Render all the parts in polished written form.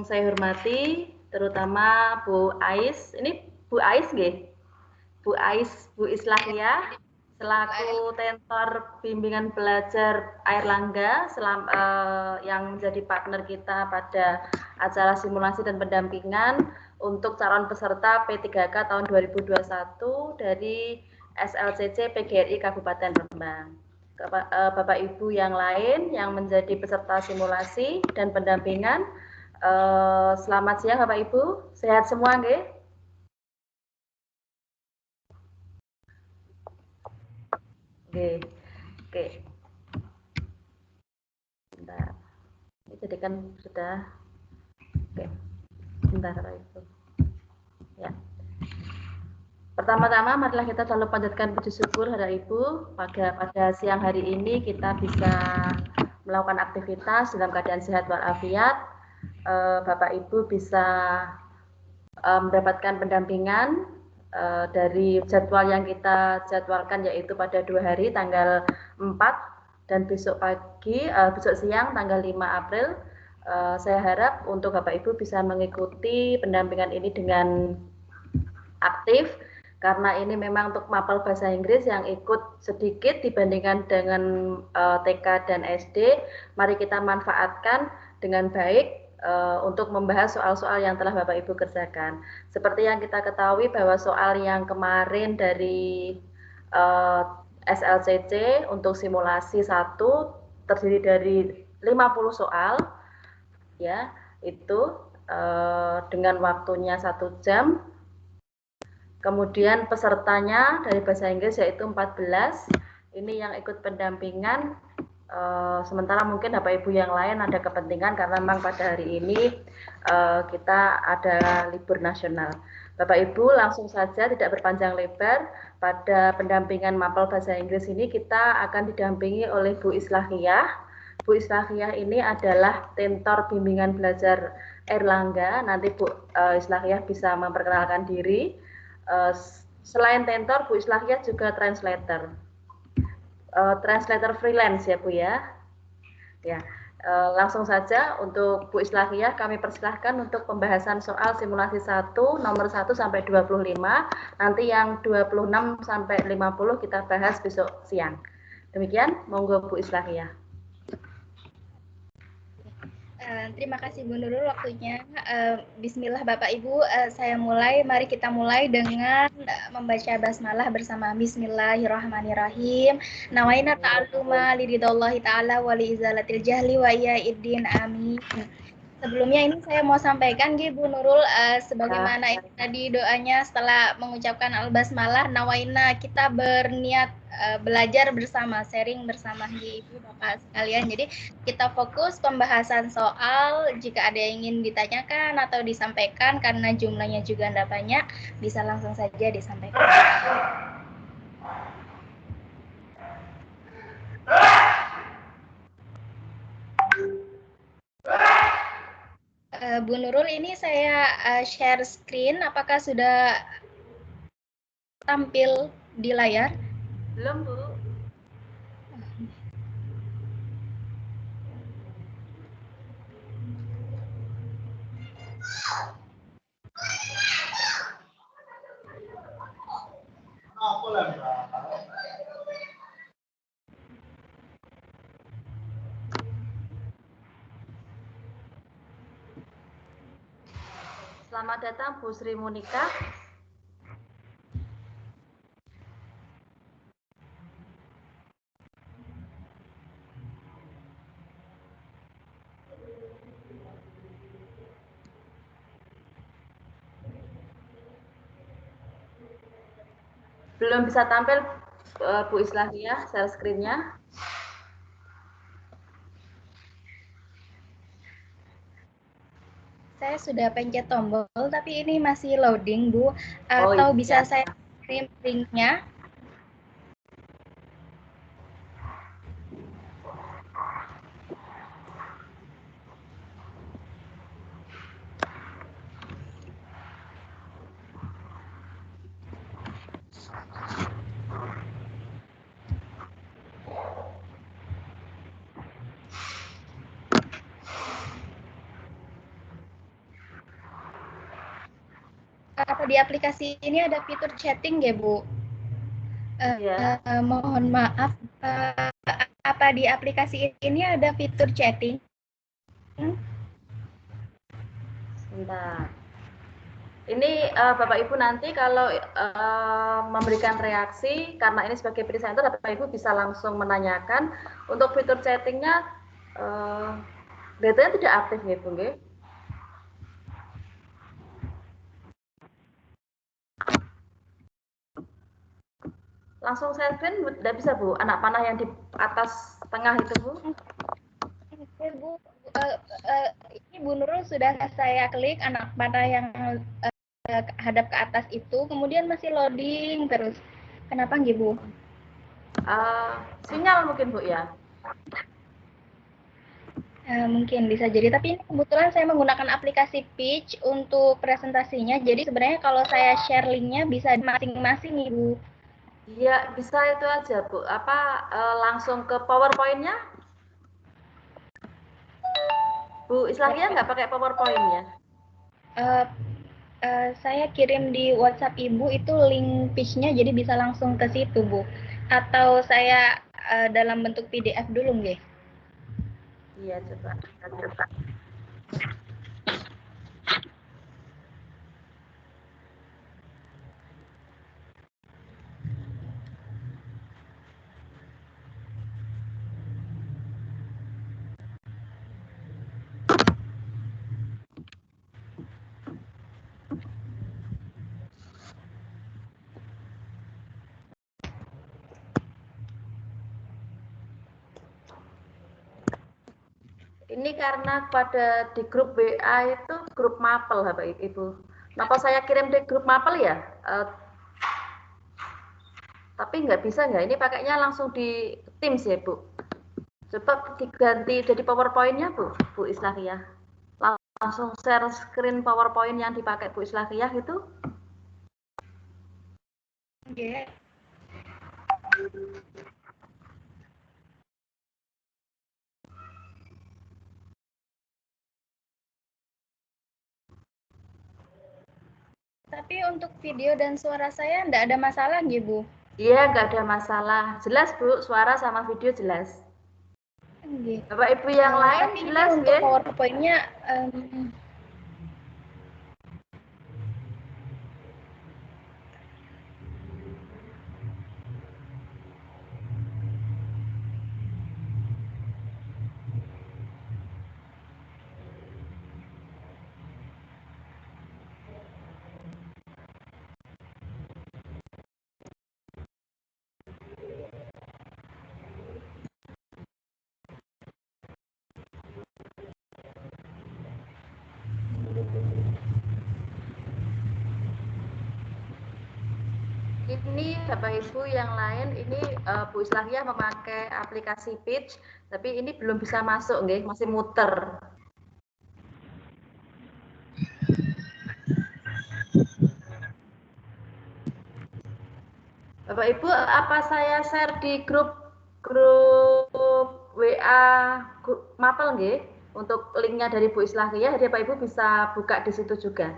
saya hormati, terutama Bu Ais. Ini Bu Ais nggih? Bu Ais, Bu Islahiyah, selaku tentor bimbingan belajar Airlangga yang menjadi partner kita pada acara simulasi dan pendampingan untuk calon peserta P3K tahun 2021 dari SLCC PGRI Kabupaten Rembang. Bapak Ibu yang lain yang menjadi peserta simulasi dan pendampingan, selamat siang Bapak Ibu, sehat semua nggih? Oke. Bentar. Ini jadi kan sudah. Oke. Bentar Bapak Ibu. Ya. Pertama-tama marilah kita selalu panjatkan puji syukur kepada Ibu pada siang hari ini kita bisa melakukan aktivitas dalam keadaan sehat walafiat. Bapak Ibu bisa mendapatkan pendampingan dari jadwal yang kita jadwalkan, yaitu pada 2 hari, tanggal 4 dan besok siang tanggal 5 April. Saya harap untuk Bapak Ibu bisa mengikuti pendampingan ini dengan aktif, karena ini memang untuk mapel bahasa Inggris yang ikut sedikit dibandingkan dengan TK dan SD. Mari kita manfaatkan dengan baik untuk membahas soal-soal yang telah Bapak Ibu kerjakan. Seperti yang kita ketahui bahwa soal yang kemarin dari SLCC untuk simulasi 1 terdiri dari 50 soal, ya, itu dengan waktunya 1 jam. Kemudian pesertanya dari bahasa Inggris yaitu 14. Ini yang ikut pendampingan. Sementara mungkin Bapak Ibu yang lain ada kepentingan karena memang pada hari ini kita ada libur nasional. Bapak Ibu langsung saja tidak berpanjang lebar, pada pendampingan mapel bahasa Inggris ini kita akan didampingi oleh Bu Islahiyah. Bu Islahiyah ini adalah tentor bimbingan belajar Airlangga. Nanti Bu Islahiyah bisa memperkenalkan diri. Selain tentor, Bu Islahiyah juga translator freelance ya Bu ya. Ya, langsung saja untuk Bu Islahiyah kami persilahkan untuk pembahasan soal simulasi 1 nomor 1 sampai 25. Nanti yang 26 sampai 50 kita bahas besok siang. Demikian, monggo Bu Islahiyah. Terima kasih Bu Nurul waktunya. Bismillah Bapak Ibu, mari kita mulai dengan membaca basmalah bersama Bismillahirrahmanirrahim. Nawaina ta'alluma liridhallahi ta'ala wa liizalatil jahli wa iyyaiddin amin. Sebelumnya ini saya mau sampaikan Bu Nurul, sebagaimana ini tadi doanya setelah mengucapkan al-basmalah, nawaina, kita berniat belajar bersama, sharing bersama Ibu Bapak sekalian. Jadi kita fokus pembahasan soal, jika ada yang ingin ditanyakan atau disampaikan karena jumlahnya juga tidak banyak, bisa langsung saja disampaikan. Bu Nurul, ini saya share screen, apakah sudah tampil di layar? Belum Bu. Selamat datang Bu Sri Munika. Belum bisa tampil Bu Islahiyah share screen-nya. Saya sudah pencet tombol, tapi ini masih loading, Bu. Atau bisa saya kirim link-nya? apa di aplikasi ini ada fitur chatting ya, Bu? Iya, Mohon maaf, apa di aplikasi ini ada fitur chatting? sebentar. Ini Bapak Ibu nanti kalau memberikan reaksi, karena ini sebagai presenter, Bapak Ibu bisa langsung menanyakan. Untuk fitur chattingnya, datanya tidak aktif nih, Bu. Langsung saya screen tidak bisa, Bu. Anak panah yang di atas tengah itu, Bu. Oke, Bu. Ini Bu Nurul sudah saya klik anak panah yang hadap ke atas itu, kemudian masih loading terus. Kenapa nggih, Bu? Sinyal mungkin, Bu, ya. Mungkin bisa jadi, tapi ini kebetulan saya menggunakan aplikasi Pitch untuk presentasinya, jadi sebenarnya kalau saya share linknya bisa masing-masing, Ibu. Iya, bisa itu aja, Bu. Langsung ke PowerPoint-nya? Bu Islahia nggak pakai PowerPoint ya? Uh, saya kirim di WhatsApp Ibu itu link pitch-nya, jadi bisa langsung ke situ, Bu. Atau saya dalam bentuk PDF dulu, nggih? Iya, coba. Ini karena pada di grup WA itu grup mapel, Bapak Ibu. Kenapa saya kirim di grup mapel ya? Tapi nggak bisa nggak? Ini pakainya langsung di Teams ya, Bu. Coba diganti jadi PowerPoint-nya, Bu Islahia. Langsung share screen PowerPoint yang dipakai Bu Islahia gitu. Oke. Tapi untuk video dan suara saya enggak ada masalah nggih, Bu? Iya, nggak ada masalah. Jelas, Bu, suara sama video jelas. Nggih. Bapak Ibu yang lain Tapi ini jelas, untuk ya? PowerPoint-nya Ini Bapak Ibu yang lain, ini Bu Islahia memakai aplikasi Pitch, tapi ini belum bisa masuk, nggih, masih muter. Bapak Ibu, apa saya share di grup WA grup Mapel, nggih, untuk linknya dari Bu Islahia, jadi Bapak Ibu bisa buka di situ juga.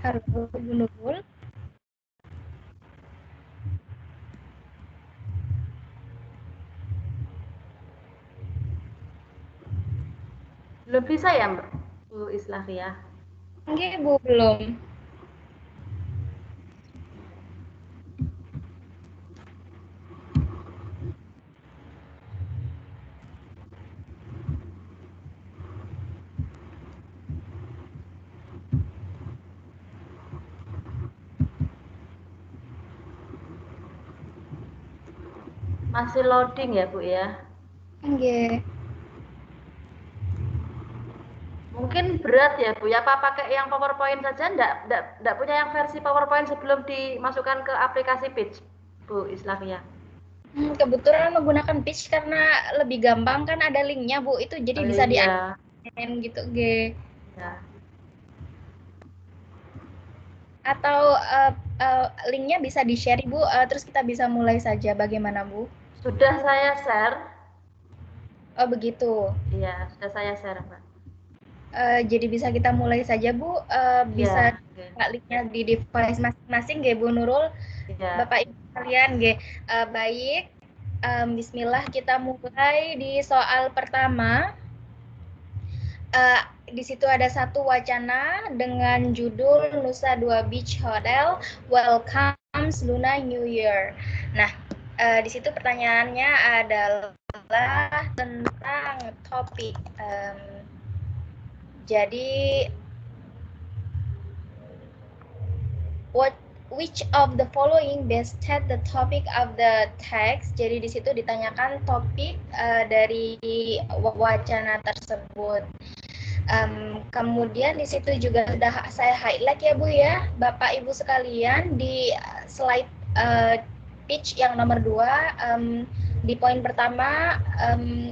halo Bu Nurul. Belum bisa ya, Mbak Bu Islahia? Nggih, Bu, belum. Masih loading ya, Bu, ya? Nggih. Mungkin berat ya Bu, ya apa pakai yang PowerPoint saja, enggak punya yang versi PowerPoint sebelum dimasukkan ke aplikasi Pitch, Bu Islavia? Kebetulan menggunakan Pitch karena lebih gampang kan ada linknya Bu, itu jadi bisa Iya. gitu G. Ya. Atau linknya bisa di-share Bu, terus kita bisa mulai saja, bagaimana Bu? Sudah saya share. Oh begitu. Iya, sudah saya share Mbak. Jadi bisa kita mulai saja Bu, bisa Iya. linknya di device masing-masing G Bu Nurul, Iya. Bapak Ibu sekalian G. Baik, bismillah kita mulai di soal pertama. Di situ ada satu wacana dengan judul Nusa Dua Beach Hotel Welcomes Lunar New Year. Nah, di situ pertanyaannya adalah tentang topik. Jadi, which of the following best state the topic of the text? Jadi di situ ditanyakan topik dari wacana tersebut. Kemudian di situ juga sudah saya highlight ya Bu ya, Bapak Ibu sekalian di slide pitch yang nomor 2. Di poin pertama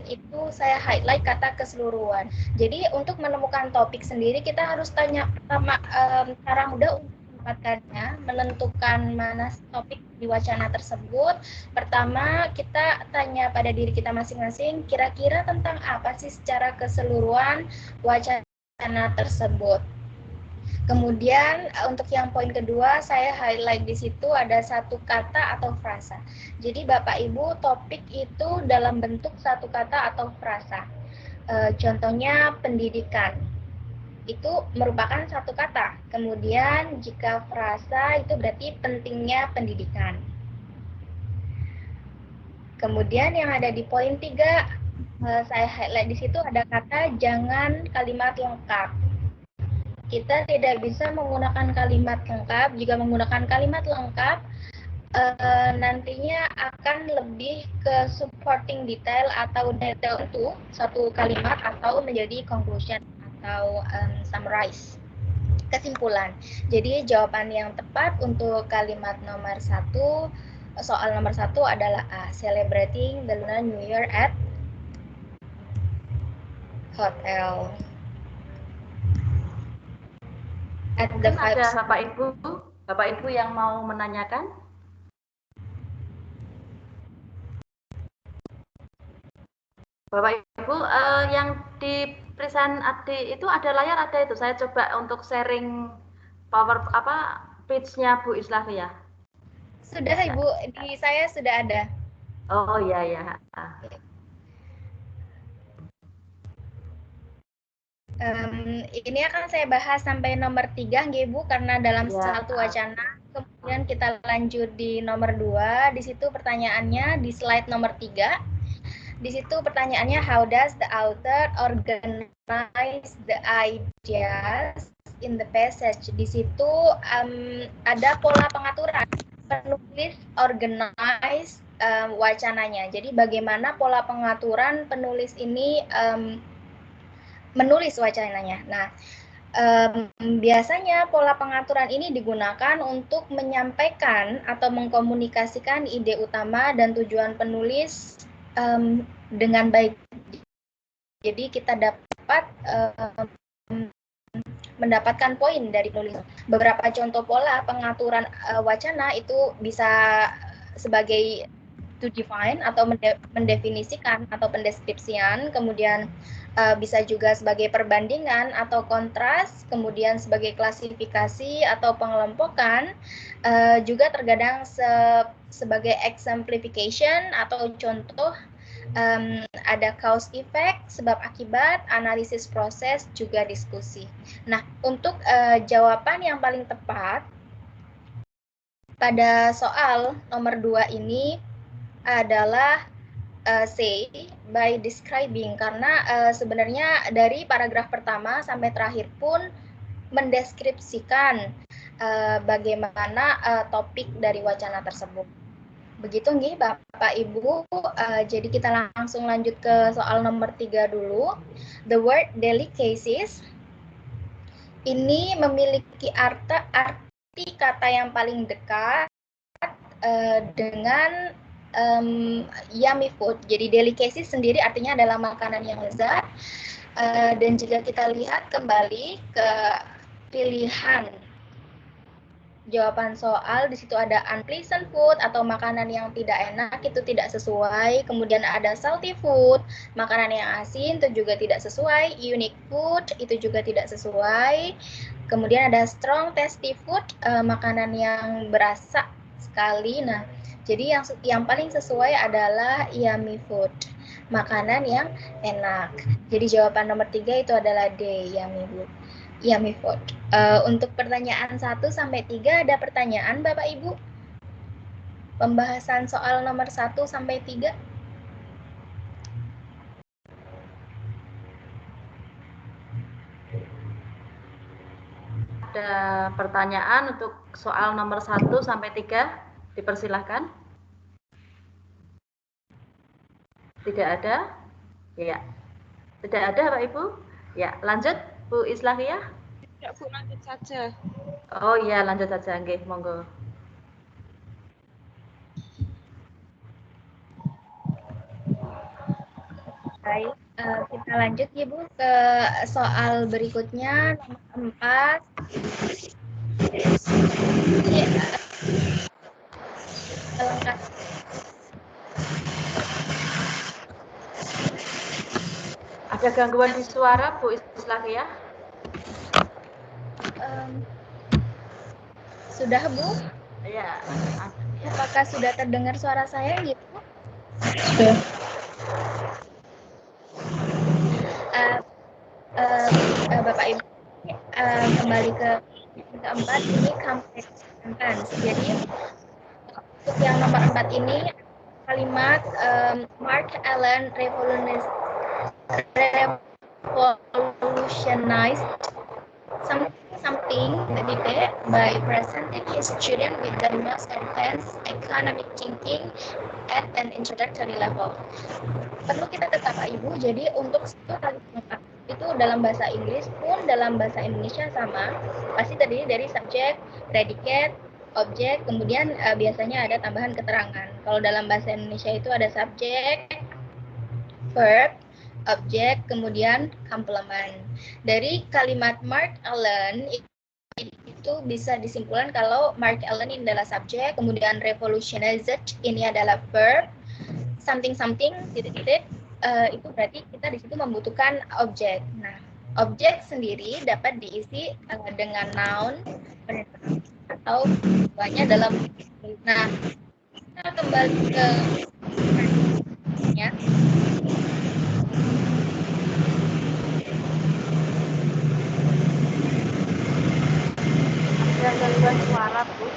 itu saya highlight kata keseluruhan. Jadi untuk menemukan topik sendiri kita harus tanya pertama cara mudah untuk menempatkannya, menentukan mana topik di wacana tersebut. Pertama kita tanya pada diri kita masing-masing, kira-kira tentang apa sih secara keseluruhan wacana tersebut. Kemudian untuk yang poin kedua saya highlight di situ ada satu kata atau frasa. Jadi Bapak Ibu topik itu dalam bentuk satu kata atau frasa. Contohnya pendidikan. Itu merupakan satu kata. Kemudian jika frasa itu berarti pentingnya pendidikan. Kemudian yang ada di poin 3 saya highlight di situ ada kata jangan kalimat lengkap. Kita tidak bisa menggunakan kalimat lengkap. Jika menggunakan kalimat lengkap, nantinya akan lebih ke supporting detail atau detail untuk satu kalimat atau menjadi conclusion atau summarize, kesimpulan. Jadi jawaban yang tepat untuk kalimat nomor 1, soal nomor 1 adalah A, celebrating the Lunar New Year at hotel. Mungkin ada Bapak Ibu yang mau menanyakan? Bapak Ibu, yang di present itu ada layar, ada itu. Saya coba untuk sharing page-nya Bu Islavia. Sudah Ibu, di saya sudah ada. Oh iya ya. Ini akan saya bahas sampai nomor 3 Bu, karena dalam satu wacana. Kemudian kita lanjut di nomor 2. Di situ pertanyaannya di slide nomor 3. Di situ pertanyaannya how does the author organize the ideas in the passage. Di situ ada pola pengaturan. Penulis organize wacananya. Jadi bagaimana pola pengaturan penulis ini menulis wacananya. Nah, biasanya pola pengaturan ini digunakan untuk menyampaikan atau mengkomunikasikan ide utama dan tujuan penulis dengan baik. Jadi kita dapat mendapatkan poin dari penulis. Beberapa contoh pola pengaturan wacana itu bisa sebagai to define atau mendefinisikan atau pendeskripsian, kemudian bisa juga sebagai perbandingan atau kontras, kemudian sebagai klasifikasi atau pengelompokan, juga terkadang sebagai exemplification atau contoh, ada cause effect, sebab akibat, analisis proses, juga diskusi. Nah, untuk jawaban yang paling tepat pada soal nomor 2 ini adalah say by describing, karena sebenarnya dari paragraf pertama sampai terakhir pun mendeskripsikan bagaimana topik dari wacana tersebut. Begitu nggih Bapak Ibu. Jadi kita langsung lanjut ke soal nomor 3 dulu. The word delicacies ini memiliki arti kata yang paling dekat dengan yummy food. Jadi delicacy sendiri artinya adalah makanan yang lezat. Dan jika kita lihat kembali ke pilihan jawaban soal, di situ ada unpleasant food atau makanan yang tidak enak, itu tidak sesuai. Kemudian ada salty food, makanan yang asin, itu juga tidak sesuai. Unique food, itu juga tidak sesuai. Kemudian ada strong tasty food, makanan yang berasa sekali. Nah, jadi yang paling sesuai adalah yummy food, makanan yang enak. Jadi jawaban nomor 3 itu adalah D, yummy food. Yummy food. Untuk pertanyaan 1 sampai 3 ada pertanyaan Bapak Ibu? Pembahasan soal nomor 1 sampai 3. Ada pertanyaan untuk soal nomor 1 sampai 3? Dipersilahkan. Tidak ada? Ya. Tidak ada, Pak Ibu? Ya, lanjut Bu Islahiyah. Ya, Bu, lanjut saja. Oh iya, lanjut saja, nggih, monggo. Baik, kita lanjut ya Bu ke soal berikutnya nomor 4. Ya, lengkap. Ada gangguan di suara Bu Islahiyah? Sudah Bu? Ya. Apakah sudah terdengar suara saya gitu? Sudah. Bapak Ibu, kembali ke keempat ini complex sentence. Jadi untuk yang nomor 4 ini kalimat Mark Allen revolutionized something by presenting his student with the most advanced economic thinking at an introductory level. Perlu kita tetap Pak Ibu, jadi untuk satu kalimat itu dalam bahasa Inggris pun dalam bahasa Indonesia sama, pasti terdiri dari subjek, predicate, objek, kemudian biasanya ada tambahan keterangan. Kalau dalam bahasa Indonesia itu ada subjek, verb, objek, kemudian complement. Dari kalimat Mark Allen itu bisa disimpulkan kalau Mark Allen ini adalah subjek, kemudian revolutionized ini adalah verb, something titik-titik itu berarti kita di situ membutuhkan objek. Nah, objek sendiri dapat diisi dengan noun atau banyak dalam. Nah, kita kembali ke ya. Ada gangguan suara Bu.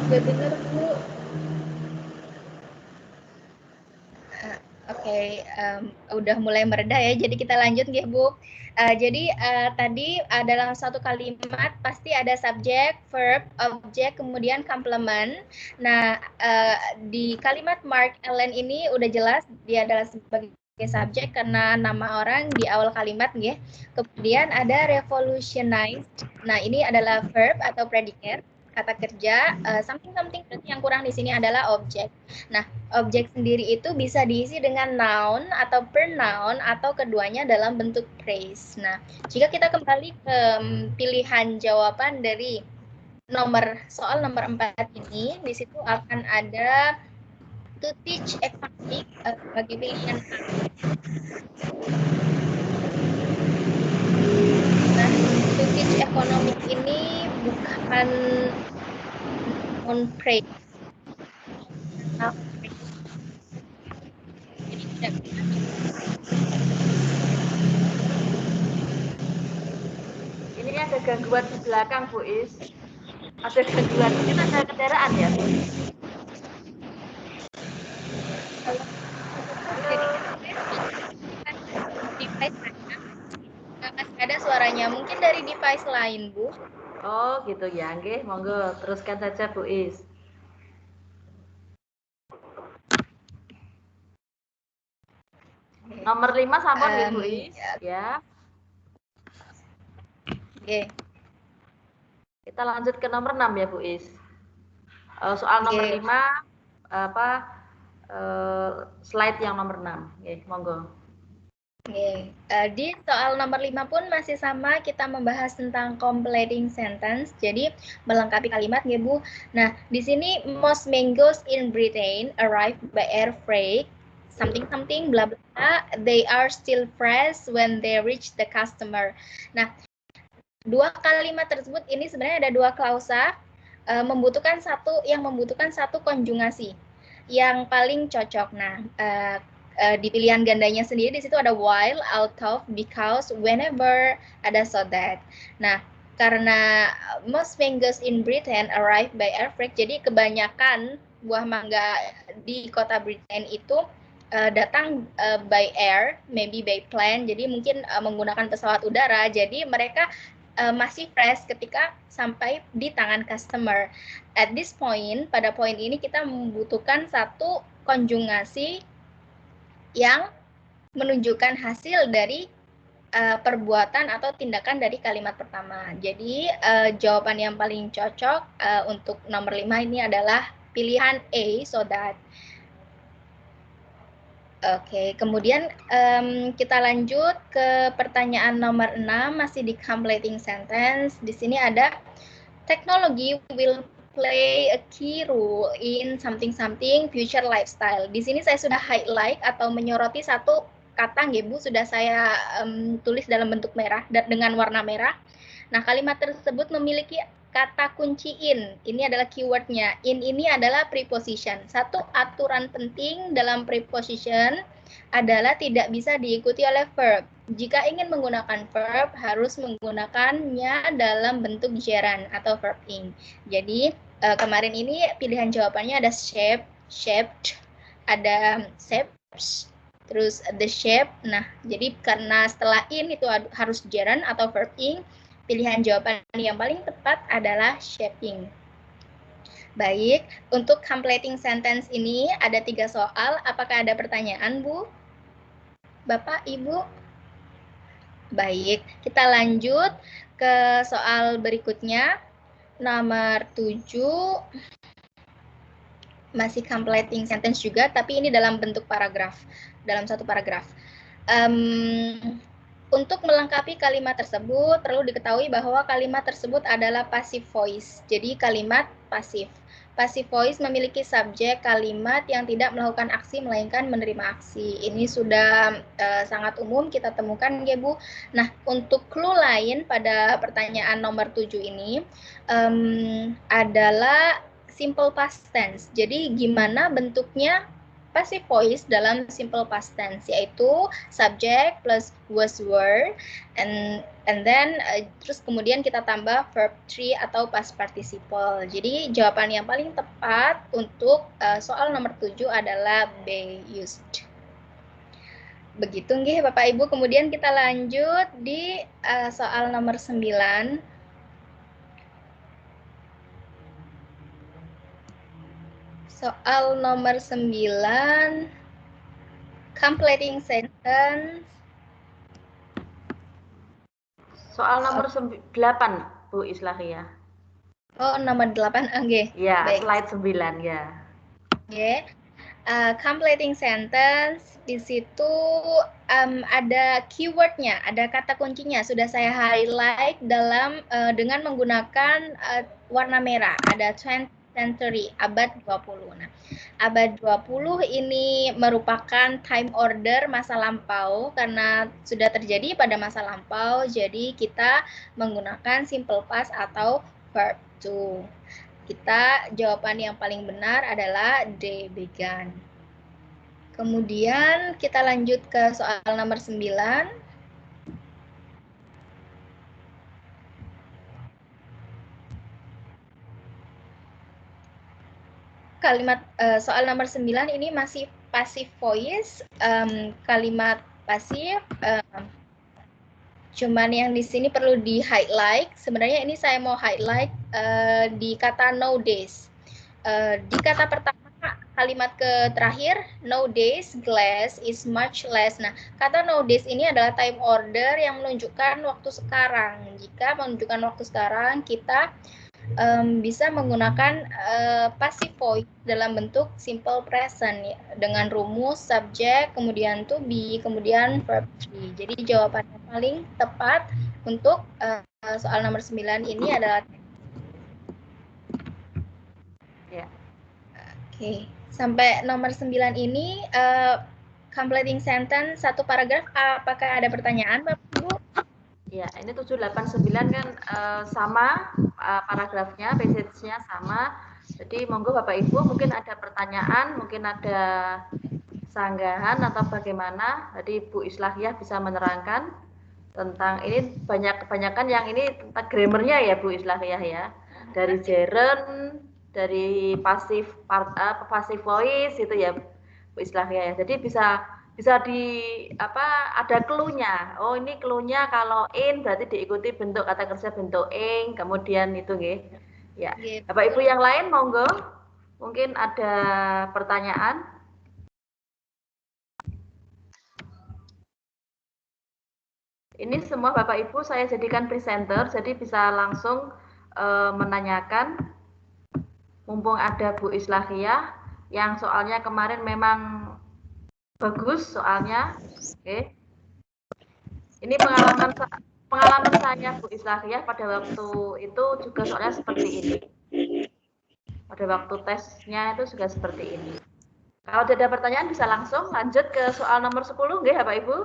Udah dengar Bu? Oke, udah mulai mereda ya. Jadi kita lanjut nggih Bu. Jadi tadi dalam satu kalimat pasti ada subjek, verb, objek, kemudian complement. Nah, di kalimat Mark Allen ini udah jelas dia adalah sebagai subjek karena nama orang di awal kalimat nggih. Kemudian ada revolutionized. Nah, ini adalah verb atau predicate, kata kerja. Something berarti yang kurang di sini adalah objek. Nah, objek sendiri itu bisa diisi dengan noun atau pronoun atau keduanya dalam bentuk phrase. Nah, jika kita kembali ke pilihan jawaban dari soal nomor 4 ini, di situ akan ada to teach economic sebagai pilihan A. Nah, to teach economic ini bukan noun phrase. Ini ada gangguan di belakang Bu Is. Ada gangguan, mungkin ada kendaraan ya Bu? Masih ada suaranya, mungkin dari device lain Bu. Oh, gitu ya. Nggih, monggo teruskan saja Bu Is. Nomor 5 sampun nggih Bu Is, ya. Oke. Kita lanjut ke nomor 6 ya Bu Is. Soal nomor 5 slide yang nomor 6. Nggih, monggo. Oke, di soal nomor 5 pun masih sama, kita membahas tentang completing sentence, jadi melengkapi kalimat ya Bu. Nah, di sini most mangoes in Britain arrived by air freight, something bla bla, they are still fresh when they reach the customer. Nah, dua kalimat tersebut ini sebenarnya ada dua klausa, membutuhkan satu konjugasi yang paling cocok. Nah, di pilihan gandanya sendiri di situ ada while, out of, because, whenever, ada so that. Nah, karena most mangoes in Britain arrive by air freight, jadi kebanyakan buah mangga di kota Britain itu datang by air, maybe by plane, jadi mungkin menggunakan pesawat udara, jadi mereka masih fresh ketika sampai di tangan customer. At this point, pada poin ini kita membutuhkan satu konjugasi yang menunjukkan hasil dari perbuatan atau tindakan dari kalimat pertama. Jadi jawaban yang paling cocok untuk nomor 5 ini adalah pilihan A, so that. Oke, kemudian kita lanjut ke pertanyaan nomor 6, masih di completing sentence. Di sini ada technology will play a key role in something future lifestyle. Di sini saya sudah highlight atau menyoroti satu kata nggih Bu, sudah saya tulis dalam bentuk merah dan dengan warna merah. Nah, kalimat tersebut memiliki kata kunci in. Ini adalah keywordnya. In ini adalah preposition. Satu aturan penting dalam preposition adalah tidak bisa diikuti oleh verb. Jika ingin menggunakan verb, harus menggunakannya dalam bentuk gerund atau verb ing. Jadi, kemarin ini pilihan jawabannya ada shape, shaped, ada shapes, terus the shape. Nah, jadi karena setelah in itu harus gerund atau verb ing, pilihan jawaban yang paling tepat adalah shaping. Baik, untuk completing sentence ini ada 3 soal. Apakah ada pertanyaan, Bu? Bapak, Ibu? Baik, kita lanjut ke soal berikutnya. Nomor 7. Masih completing sentence juga, tapi ini dalam bentuk paragraf. Dalam satu paragraf. Untuk melengkapi kalimat tersebut, perlu diketahui bahwa kalimat tersebut adalah passive voice. Jadi kalimat pasif. Passive voice memiliki subjek kalimat yang tidak melakukan aksi, melainkan menerima aksi. Ini sudah sangat umum kita temukan ya Bu. Nah, untuk clue lain pada pertanyaan nomor 7 ini adalah simple past tense. Jadi gimana bentuknya passive voice dalam simple past tense, yaitu subject plus was were and then terus kemudian kita tambah verb 3 atau past participle. Jadi jawaban yang paling tepat untuk soal nomor 7 adalah be used. Begitu nggih Bapak Ibu. Kemudian kita lanjut di soal nomor 9. Soal nomor 9, completing sentence. Soal nomor 8, Bu Islahia. Oh, nomor 8, oke. Ya, baik. slide 9 ya. Oke. Completing sentence, di situ ada keywordnya, ada kata kuncinya. Sudah saya highlight dengan menggunakan warna merah. Ada 20th century, abad 20. Nah, abad 20 ini merupakan time order masa lampau karena sudah terjadi pada masa lampau, jadi kita menggunakan simple past atau verb to. Jawaban yang paling benar adalah they began. Kemudian kita lanjut ke soal nomor 9. Kalimat soal nomor 9 ini masih passive voice, kalimat pasif. Cuman yang di sini perlu di highlight. Sebenarnya ini saya mau highlight di kata nowadays. Di kata pertama, kalimat terakhir, nowadays glass is much less. Nah, kata nowadays ini adalah time order yang menunjukkan waktu sekarang. Jika menunjukkan waktu sekarang, kita bisa menggunakan passive voice dalam bentuk simple present ya, dengan rumus subject, kemudian to be, kemudian verb to be. Jadi jawaban yang paling tepat untuk soal nomor 9 ini adalah ya. Oke, sampai nomor 9 ini completing sentence satu paragraf, apakah ada pertanyaan Bapak Ibu? Ya, ini 789 kan sama paragrafnya, passage-nya sama. Jadi monggo Bapak Ibu mungkin ada pertanyaan, mungkin ada sanggahan atau bagaimana. Jadi Bu Islahiyah bisa menerangkan tentang ini kebanyakan yang ini tentang grammarnya ya Bu Islahiyah ya. Dari gerund, dari passive voice itu ya Bu Islahiyah ya. Jadi bisa di ada clue-nya. Oh, ini clue-nya kalau in berarti diikuti bentuk kata kerja bentuk ing, kemudian itu nggih. Ya. Bapak Ibu yang lain monggo. Mungkin ada pertanyaan. Ini semua Bapak Ibu saya jadikan presenter, jadi bisa langsung menanyakan. Mumpung ada Bu Islahiyah yang soalnya kemarin memang bagus soalnya. Oke. Ini pengalaman saya Bu Islahiyah pada waktu itu juga soalnya seperti ini. Pada waktu tesnya itu juga seperti ini. Kalau ada pertanyaan bisa langsung lanjut ke soal nomor 10 nggih Bapak Ibu?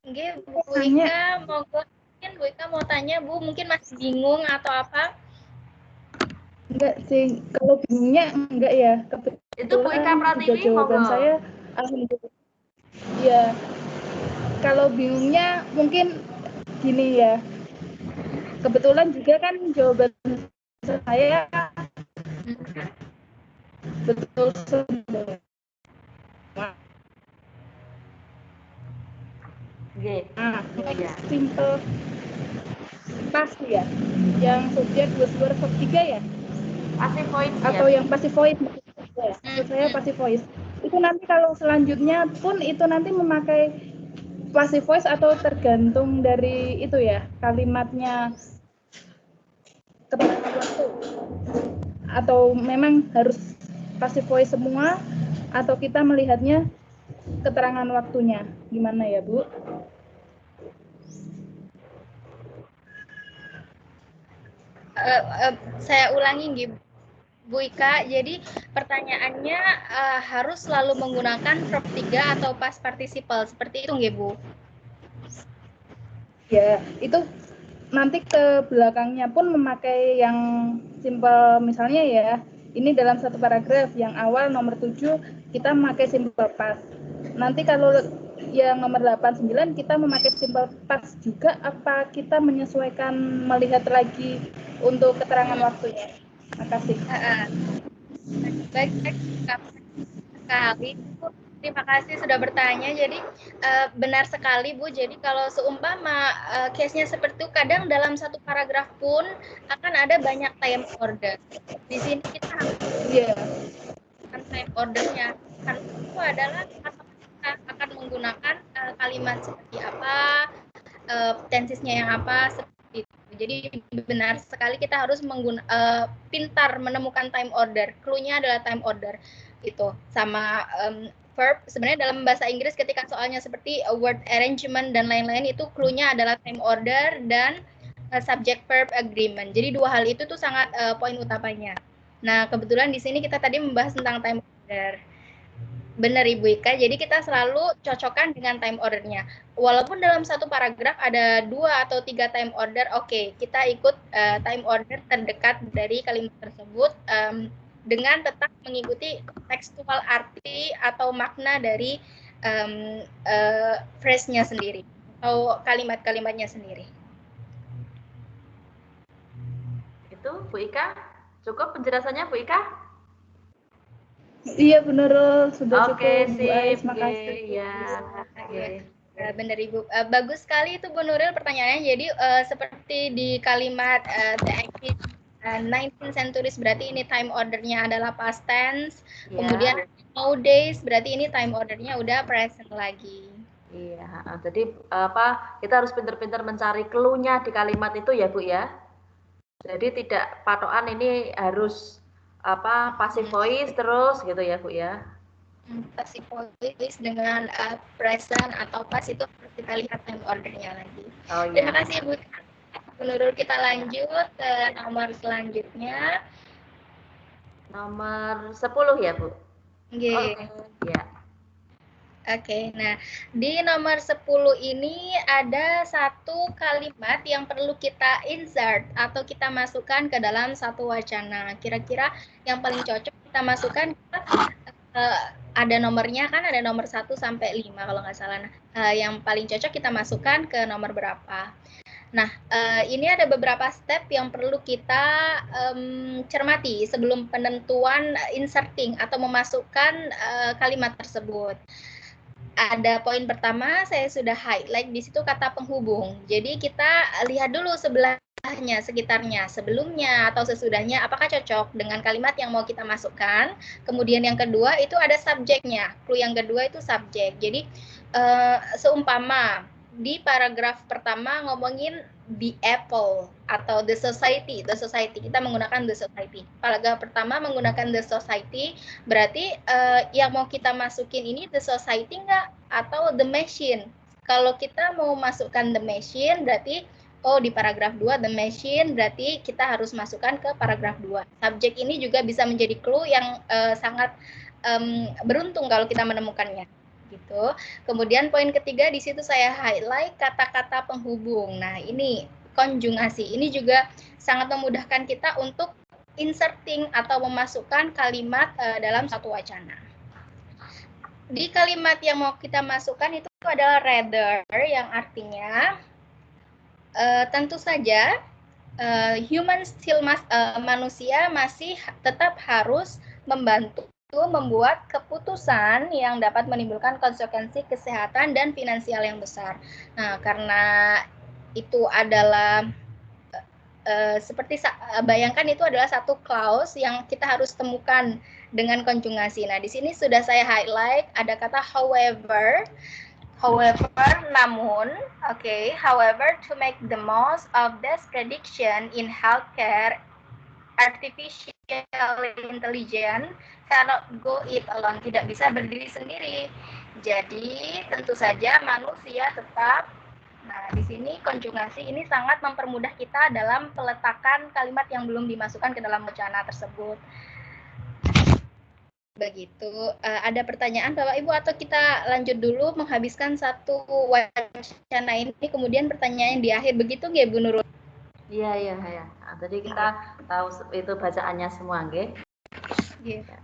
Nggih, Bu Ika mungkin Bu Ika mau tanya Bu, mungkin masih bingung atau apa? Enggak sih, kalau bingungnya enggak ya. Itu Bu Ika Pratiwi jawaban monggo. saya alhamdulillah. Ya. Kalau bingungnya mungkin gini ya. Kebetulan juga kan jawaban saya betul semua. Nah, ya. Simple pasti ya. Yang subjek verb verb 3 ya? Passive voice atau ya. yang passive voice ya. Maksud saya passive voice. Itu nanti kalau selanjutnya pun itu nanti memakai passive voice atau tergantung dari itu ya, kalimatnya keterangan waktu. Atau memang harus passive voice semua atau kita melihatnya keterangan waktunya. Gimana ya, Bu? Saya ulangi Bu Ika, jadi pertanyaannya harus selalu menggunakan verb 3 atau past participle, seperti itu nggih Bu? Ya, itu nanti ke belakangnya pun memakai yang simple, misalnya ya, ini dalam satu paragraf, yang awal nomor 7 kita memakai simple past. Nanti kalau yang nomor 8, 9 kita memakai simple past juga, apa kita menyesuaikan melihat lagi untuk keterangan waktunya? Makasih. Baik sekali Bu. Terima kasih sudah bertanya. Jadi benar sekali Bu. Jadi kalau seumpama case-nya seperti itu, kadang dalam satu paragraf pun akan ada banyak time order. Di sini kita harus time ordernya. Karena itu adalah kita akan menggunakan kalimat seperti apa, tensisnya yang apa, seperti itu. Jadi benar sekali kita harus pintar menemukan time order. Clue-nya adalah time order itu. Sama verb, sebenarnya dalam bahasa Inggris ketika soalnya seperti word arrangement dan lain-lain, itu clue-nya adalah time order dan subject verb agreement. Jadi dua hal itu tuh sangat poin utamanya. Nah, kebetulan di sini kita tadi membahas tentang time order. Benar Ibu Ika, jadi kita selalu cocokkan dengan time ordernya. Walaupun dalam satu paragraf ada 2 atau 3 time order, oke, kita ikut time order terdekat dari kalimat tersebut dengan tetap mengikuti kontekstual arti atau makna dari phrase-nya sendiri atau kalimat-kalimatnya sendiri. Itu Bu Ika, cukup penjelasannya Bu Ika? Iya benar, sudah cukup. Oke, sip. Terima kasih. Ya, oke. Benar Ibu. Bagus sekali itu Bu Nuril pertanyaannya. Jadi seperti di kalimat the active 19th centuries berarti ini time ordernya adalah past tense. Ya. Kemudian nowadays berarti ini time ordernya udah present lagi. Iya, jadi kita harus pintar-pintar mencari clue-nya di kalimat itu ya Bu ya. Jadi tidak patokan ini harus passive voice terus gitu ya Bu ya. Passive voice dengan present atau past itu harus kita lihat time ordernya lagi. Oh iya. Terima kasih Bu. Menurut kita lanjut ke nomor selanjutnya. Nomor 10 ya Bu? Oke. Ya. Oke, nah di nomor 10 ini ada satu kalimat yang perlu kita insert atau kita masukkan ke dalam satu wacana. Kira-kira yang paling cocok kita masukkan ada nomornya kan, ada nomor 1 sampai 5 kalau nggak salah. Nah, yang paling cocok kita masukkan ke nomor berapa. Nah, ini ada beberapa step yang perlu kita cermati sebelum penentuan inserting atau memasukkan kalimat tersebut. Ada poin pertama, saya sudah highlight di situ kata penghubung. Jadi kita lihat dulu sebelahnya, sekitarnya, sebelumnya atau sesudahnya, apakah cocok dengan kalimat yang mau kita masukkan. Kemudian yang kedua itu ada subjeknya. Clue yang kedua itu subjek. Jadi seumpama di paragraf pertama ngomongin the apple atau the society. Kita menggunakan the society. Paragraf pertama menggunakan the society, berarti yang mau kita masukin ini the society enggak atau the machine. Kalau kita mau masukkan the machine berarti di paragraf 2 the machine, berarti kita harus masukkan ke paragraf 2. Subjek ini juga bisa menjadi clue yang sangat beruntung kalau kita menemukannya. Gitu. Kemudian poin ketiga di situ saya highlight kata-kata penghubung. Nah, ini konjugasi. Ini juga sangat memudahkan kita untuk inserting atau memasukkan kalimat dalam satu wacana. Di kalimat yang mau kita masukkan itu adalah rather, yang artinya tentu saja manusia masih tetap harus membantu membuat keputusan yang dapat menimbulkan konsekuensi kesehatan dan finansial yang besar. Nah, karena itu adalah seperti bayangkan itu adalah satu clause yang kita harus temukan dengan konjugasi. Nah, di sini sudah saya highlight ada kata however, namun, however, to make the most of this prediction in healthcare, artificial intelligence cannot go it alone, tidak bisa berdiri sendiri. Jadi tentu saja manusia tetap. Nah, di sini konjugasi ini sangat mempermudah kita dalam peletakan kalimat yang belum dimasukkan ke dalam wacana tersebut. Begitu. Ada pertanyaan Bapak Ibu atau kita lanjut dulu menghabiskan satu wacana ini, kemudian pertanyaan di akhir, begitu nggak Bu Nurul? Iya. Jadi kita tahu itu bacaannya semua, nggih? Iya.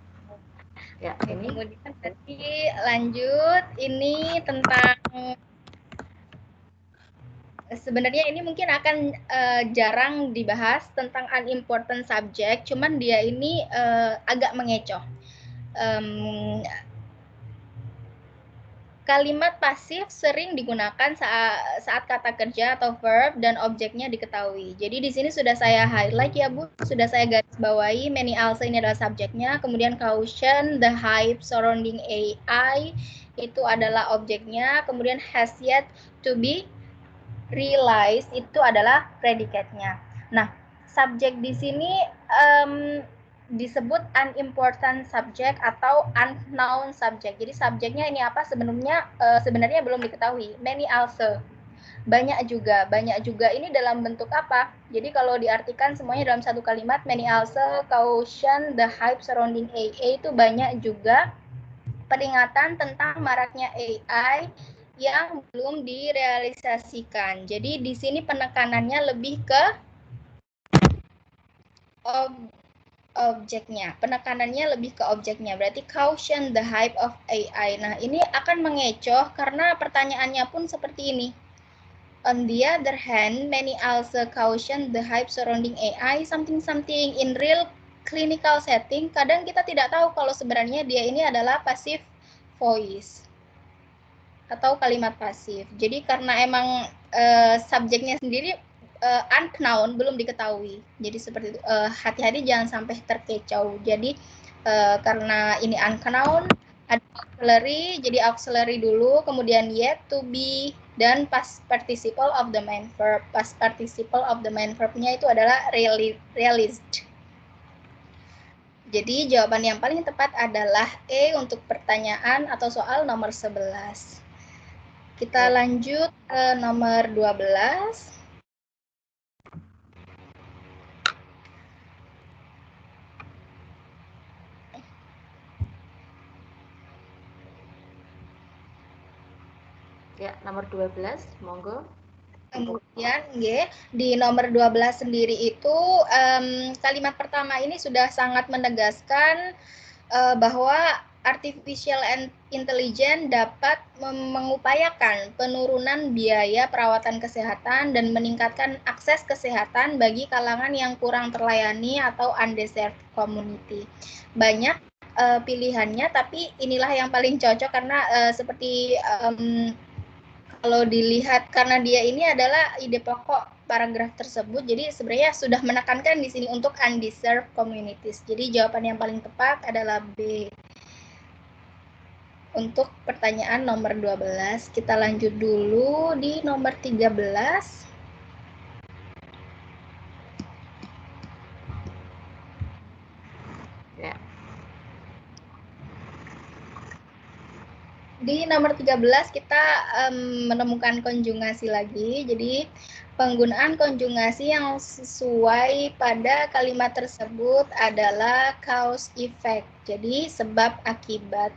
Ya, ini. Kemudian tadi lanjut ini tentang sebenarnya ini mungkin akan jarang dibahas tentang unimportant subject, cuman dia ini agak mengecoh. Kalimat pasif sering digunakan saat kata kerja atau verb dan objeknya diketahui. Jadi di sini sudah saya highlight ya Bu, sudah saya garis bawahi. Many also ini adalah subjeknya, kemudian caution, the hype surrounding AI itu adalah objeknya, kemudian has yet to be realized itu adalah predikatnya. Nah, subjek di sini disebut unimportant subject atau unknown subject. Jadi subjeknya ini apa sebenarnya belum diketahui. Many also, banyak juga ini dalam bentuk apa? Jadi kalau diartikan semuanya dalam satu kalimat, many also, caution, the hype surrounding AI itu banyak juga peringatan tentang maraknya AI yang belum direalisasikan. Jadi di sini penekanannya lebih ke objeknya, penekanannya lebih ke objeknya, berarti caution the hype of AI. Nah, ini akan mengecoh karena pertanyaannya pun seperti ini. On the other hand, many also caution the hype surrounding AI something in real clinical setting. Kadang kita tidak tahu kalau sebenarnya dia ini adalah passive voice. atau kalimat pasif. Jadi karena emang subjeknya sendiri unknown, belum diketahui. Jadi seperti itu, hati-hati jangan sampai terkecoh. Jadi karena ini unknown, ada auxiliary, jadi auxiliary dulu, kemudian yet to be, dan past participle of the main verb. Past participle of the main verb-nya itu adalah realized. Jadi jawaban yang paling tepat adalah E untuk pertanyaan atau soal nomor 11. Kita lanjut ke nomor 12. Ya, nomor 12, monggo. Kemudian di nomor 12 sendiri itu kalimat pertama ini sudah sangat menegaskan bahwa artificial intelligence dapat mengupayakan penurunan biaya perawatan kesehatan dan meningkatkan akses kesehatan bagi kalangan yang kurang terlayani atau underserved community. Banyak pilihannya, tapi inilah yang paling cocok karena seperti kalau dilihat karena dia ini adalah ide pokok paragraf tersebut, jadi sebenarnya sudah menekankan di sini untuk undeserved communities. Jadi jawaban yang paling tepat adalah B. Untuk pertanyaan nomor 12, kita lanjut dulu di nomor 13. Ya. Di nomor 13 kita menemukan konjugasi lagi. Jadi penggunaan konjugasi yang sesuai pada kalimat tersebut adalah cause effect. Jadi sebab akibat.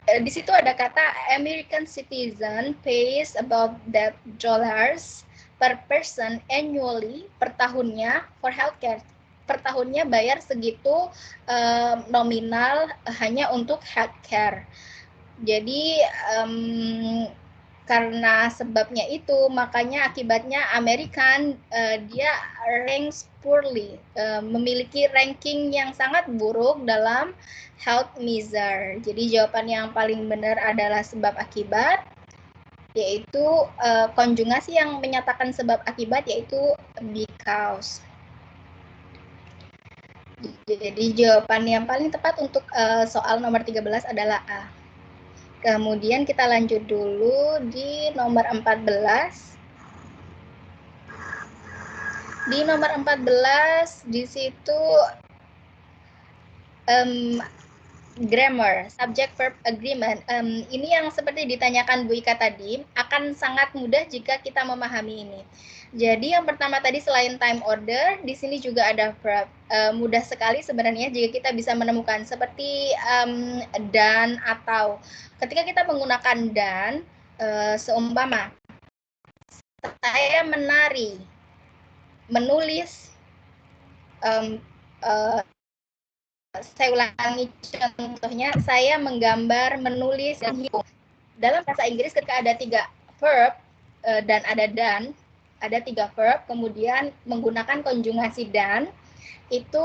Di situ ada kata American citizen pays about $that per person annually, per tahunnya, for healthcare. Per tahunnya bayar segitu nominal hanya untuk healthcare. Jadi karena sebabnya itu, makanya akibatnya American dia ranks poorly, memiliki ranking yang sangat buruk dalam health measure. Jadi jawaban yang paling benar adalah sebab akibat, yaitu konjugasi yang menyatakan sebab akibat yaitu because. Jadi jawaban yang paling tepat untuk soal nomor 13 adalah A. Kemudian kita lanjut dulu di nomor 14. Di nomor 14 di situ grammar, subject verb agreement. Ini yang seperti ditanyakan Bu Ika tadi, akan sangat mudah jika kita memahami ini. Jadi yang pertama tadi selain time order, di sini juga ada verb. Mudah sekali sebenarnya jika kita bisa menemukan seperti dan atau. Ketika kita menggunakan dan, seumpama saya menari, menulis, saya ulangi contohnya, saya menggambar, menulis, dan hitung. Dalam bahasa Inggris ketika ada 3 verb dan ada dan, ada 3 verb, kemudian menggunakan konjugasi dan, itu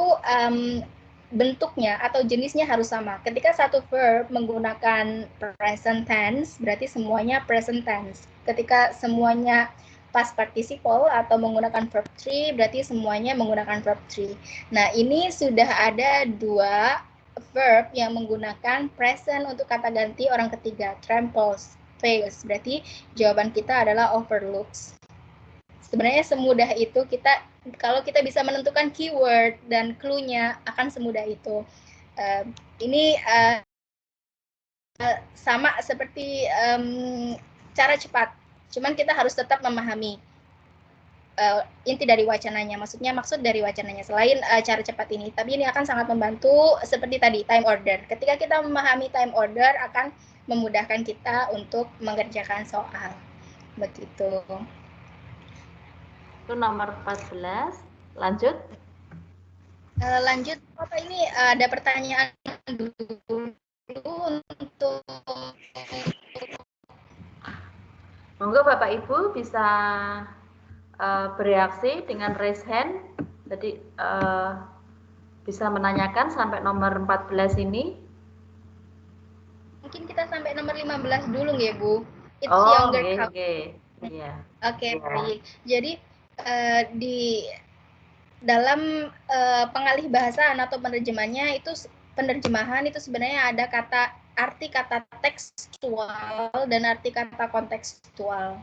bentuknya atau jenisnya harus sama. Ketika satu verb menggunakan present tense, berarti semuanya present tense. Ketika semuanya past participle atau menggunakan verb 3, berarti semuanya menggunakan verb 3. Nah, ini sudah ada 2 verb yang menggunakan present untuk kata ganti orang ketiga, tramples, fails. Berarti jawaban kita adalah overlooks. Sebenarnya semudah itu, kalau kita bisa menentukan keyword dan clue-nya akan semudah itu. Ini sama seperti cara cepat. Cuman kita harus tetap memahami inti dari wacananya, maksud dari wacananya selain cara cepat ini. Tapi ini akan sangat membantu seperti tadi time order. Ketika kita memahami time order akan memudahkan kita untuk mengerjakan soal. Begitu. Itu nomor 14. Lanjut. Lanjut, Bapak, ini ada pertanyaan dulu untuk Monggo Bapak Ibu bisa bereaksi dengan raise hand. Jadi bisa menanyakan sampai nomor 14 ini. Mungkin kita sampai nomor 15 dulu ya, Bu. It's Oh, younger oke, couple. oke. Iya. Oke, Iya. baik. Jadi di dalam pengalih bahasaan atau penerjemahannya itu sebenarnya ada arti kata tekstual dan arti kata kontekstual.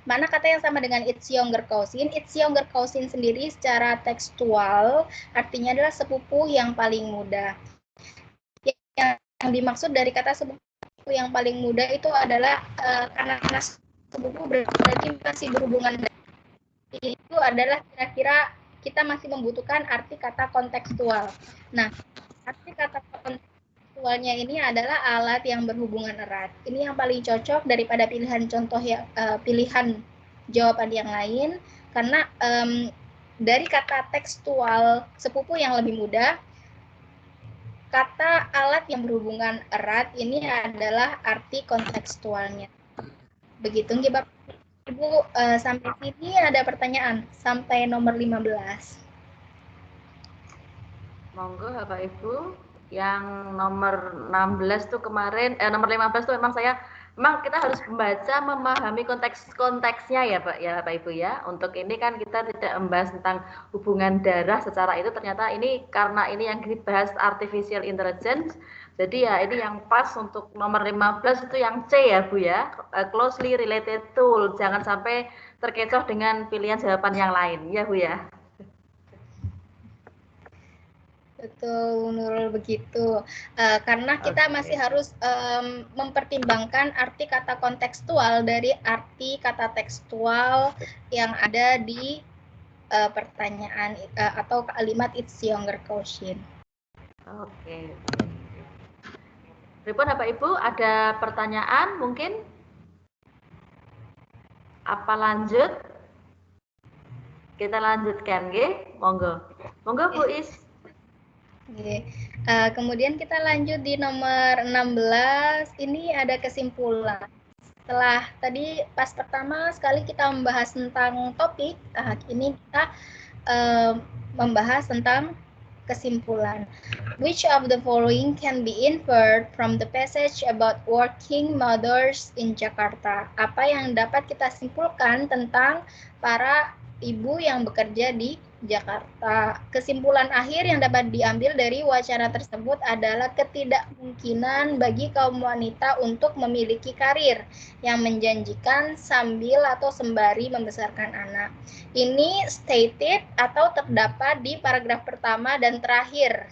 Mana kata yang sama dengan it's younger cousin? It's younger cousin sendiri secara tekstual artinya adalah sepupu yang paling muda. Yang dimaksud dari kata sepupu yang paling muda itu adalah karena sepupu berarti masih berhubungan. Itu adalah kira-kira kita masih membutuhkan arti kata kontekstual. Nah, arti kata kontekstualnya ini adalah alat yang berhubungan erat. Ini yang paling cocok daripada pilihan contoh yang pilihan jawaban yang lain, karena dari kata tekstual sepupu yang lebih muda, kata alat yang berhubungan erat ini adalah arti kontekstualnya. Begitu nggih, Bapak Ibu, sampai sini ada pertanyaan sampai nomor 15. Monggo Bapak Ibu, yang nomor 16 tuh kemarin, nomor 15 tuh memang kita harus membaca, memahami konteks-konteksnya ya Pak, ya Bapak Ibu ya. Untuk ini kan kita tidak membahas tentang hubungan darah secara itu, ternyata ini karena ini yang dibahas artificial intelligence, jadi ya ini yang pas untuk nomor 15 itu yang C ya Bu ya, closely related to, jangan sampai terkecoh dengan pilihan jawaban yang lain ya Bu ya. Betul, Nurul, begitu. Karena kita masih harus mempertimbangkan arti kata kontekstual dari arti kata tekstual yang ada di pertanyaan atau kalimat it's younger cousin. Oke. Pripun Bapak Ibu, ada pertanyaan mungkin? Apa lanjut? Kita lanjutkan, nggih? Monggo. Monggo Bu Is. Oke. Kemudian kita lanjut di nomor 16. Ini ada kesimpulan. Setelah tadi pas pertama sekali kita membahas tentang topik, ini kita membahas tentang kesimpulan. Which of the following can be inferred from the passage about working mothers in Jakarta? Apa yang dapat kita simpulkan tentang para ibu yang bekerja di Jakarta? Kesimpulan akhir yang dapat diambil dari wacana tersebut adalah ketidakmungkinan bagi kaum wanita untuk memiliki karir yang menjanjikan sambil atau sembari membesarkan anak. Ini stated atau terdapat di paragraf pertama dan terakhir,